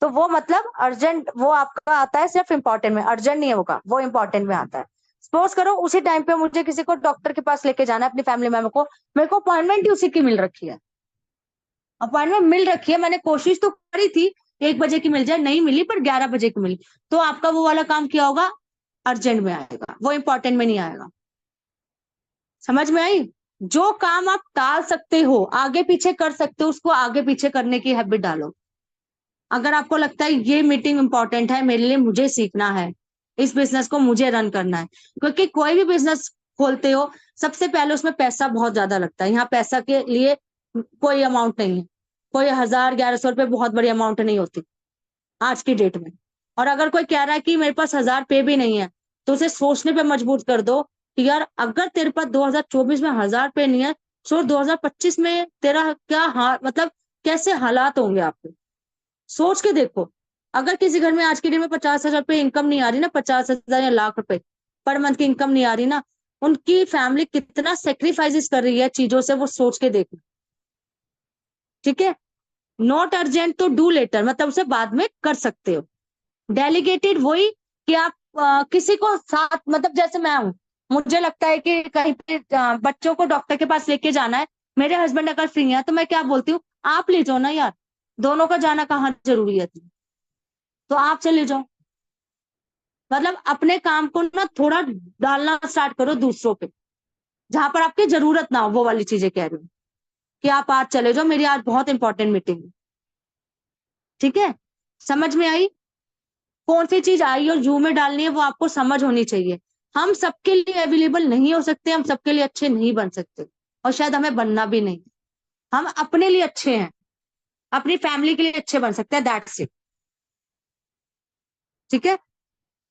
तो वो मतलब अर्जेंट वो आपका आता है सिर्फ इंपॉर्टेंट में, अर्जेंट नहीं होगा, वो इंपॉर्टेंट में आता है। सपोज करो उसी टाइम पे मुझे किसी को डॉक्टर के पास लेके जाना है अपनी फैमिली मेंबर को, मेरे को अपॉइंटमेंट ही उसी की मिल रखी है, अपॉइंटमेंट मिल रखी है, मैंने कोशिश तो करी थी 1 बजे की मिल जाए, नहीं मिली, पर 11 बजे की मिली, तो आपका वो वाला काम क्या होगा? अर्जेंट में आएगा, वो इंपॉर्टेंट में नहीं आएगा। समझ में आई? जो काम आप टाल सकते हो, आगे पीछे कर सकते हो, उसको आगे पीछे करने की हैबिट डालो। अगर आपको लगता है ये मीटिंग इंपॉर्टेंट है मेरे लिए, मुझे सीखना है, इस बिजनेस को मुझे रन करना है, क्योंकि कोई भी बिजनेस खोलते हो सबसे पहले उसमें पैसा बहुत ज्यादा लगता है। यहाँ पैसा के लिए कोई अमाउंट नहीं है, कोई 1000-1100 रुपये बहुत बड़ी अमाउंट नहीं होती आज की डेट में। और अगर कोई कह रहा है कि मेरे पास 1000 पे भी नहीं है, तो उसे सोचने पे मजबूर कर दो कि यार अगर तेरे पास 2024 में 1000 पे नहीं है, सोच 2025 में तेरा क्या हाल, मतलब कैसे हालात होंगे आपके, सोच के देखो। अगर किसी घर में आज के दिन में 50,000 रुपये इनकम नहीं आ रही ना, 50,000 या लाख रुपए पर मंथ की इनकम नहीं आ रही ना, उनकी फैमिली कितना सेक्रीफाइसेस कर रही है चीजों से, वो सोच के देखो, ठीक है। नॉट अर्जेंट तो डू लेटर, मतलब उसे बाद में कर सकते हो। डेलीगेटेड वही कि आप किसी को साथ, मतलब जैसे मैं हूं, मुझे लगता है कि कहीं पे बच्चों को डॉक्टर के पास लेके जाना है, मेरे हस्बैंड अगर फ्री है तो मैं क्या बोलती हूँ, आप ले जाओ ना यार, दोनों का जाना कहाँ जरूरी है, तो आप चले जाओ। मतलब अपने काम को ना थोड़ा डालना स्टार्ट करो दूसरों पे, जहां पर आपकी जरूरत ना हो, वो वाली चीजें कह रही हूँ कि आप आज चले जाओ, मेरी आज बहुत इंपॉर्टेंट मीटिंग है, ठीक है। समझ में आई? कौन सी चीज आई और यू में डालनी है वो आपको समझ होनी चाहिए। हम सबके लिए अवेलेबल नहीं हो सकते, हम सबके लिए अच्छे नहीं बन सकते, और शायद हमें बनना भी नहीं। हम अपने लिए अच्छे हैं, अपनी फैमिली के लिए अच्छे बन सकते हैं, दैट्स इट, ठीक है।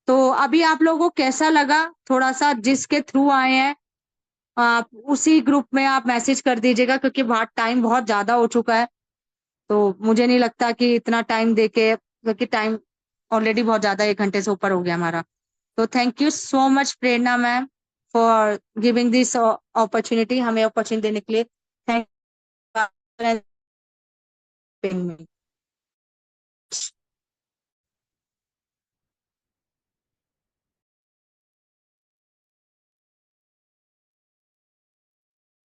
तो अभी आप लोगों को कैसा लगा, थोड़ा सा जिसके थ्रू आए हैं आप उसी ग्रुप में आप मैसेज कर दीजिएगा, क्योंकि बहुत टाइम बहुत ज्यादा हो चुका है, तो मुझे नहीं लगता कि इतना टाइम देके, क्योंकि टाइम ऑलरेडी बहुत ज्यादा 1 घंटे से ऊपर हो गया हमारा। तो thank you so much Prerna ma'am for giving this opportunity, हमें अपॉर्चुनिटी देने के लिए। Thank you.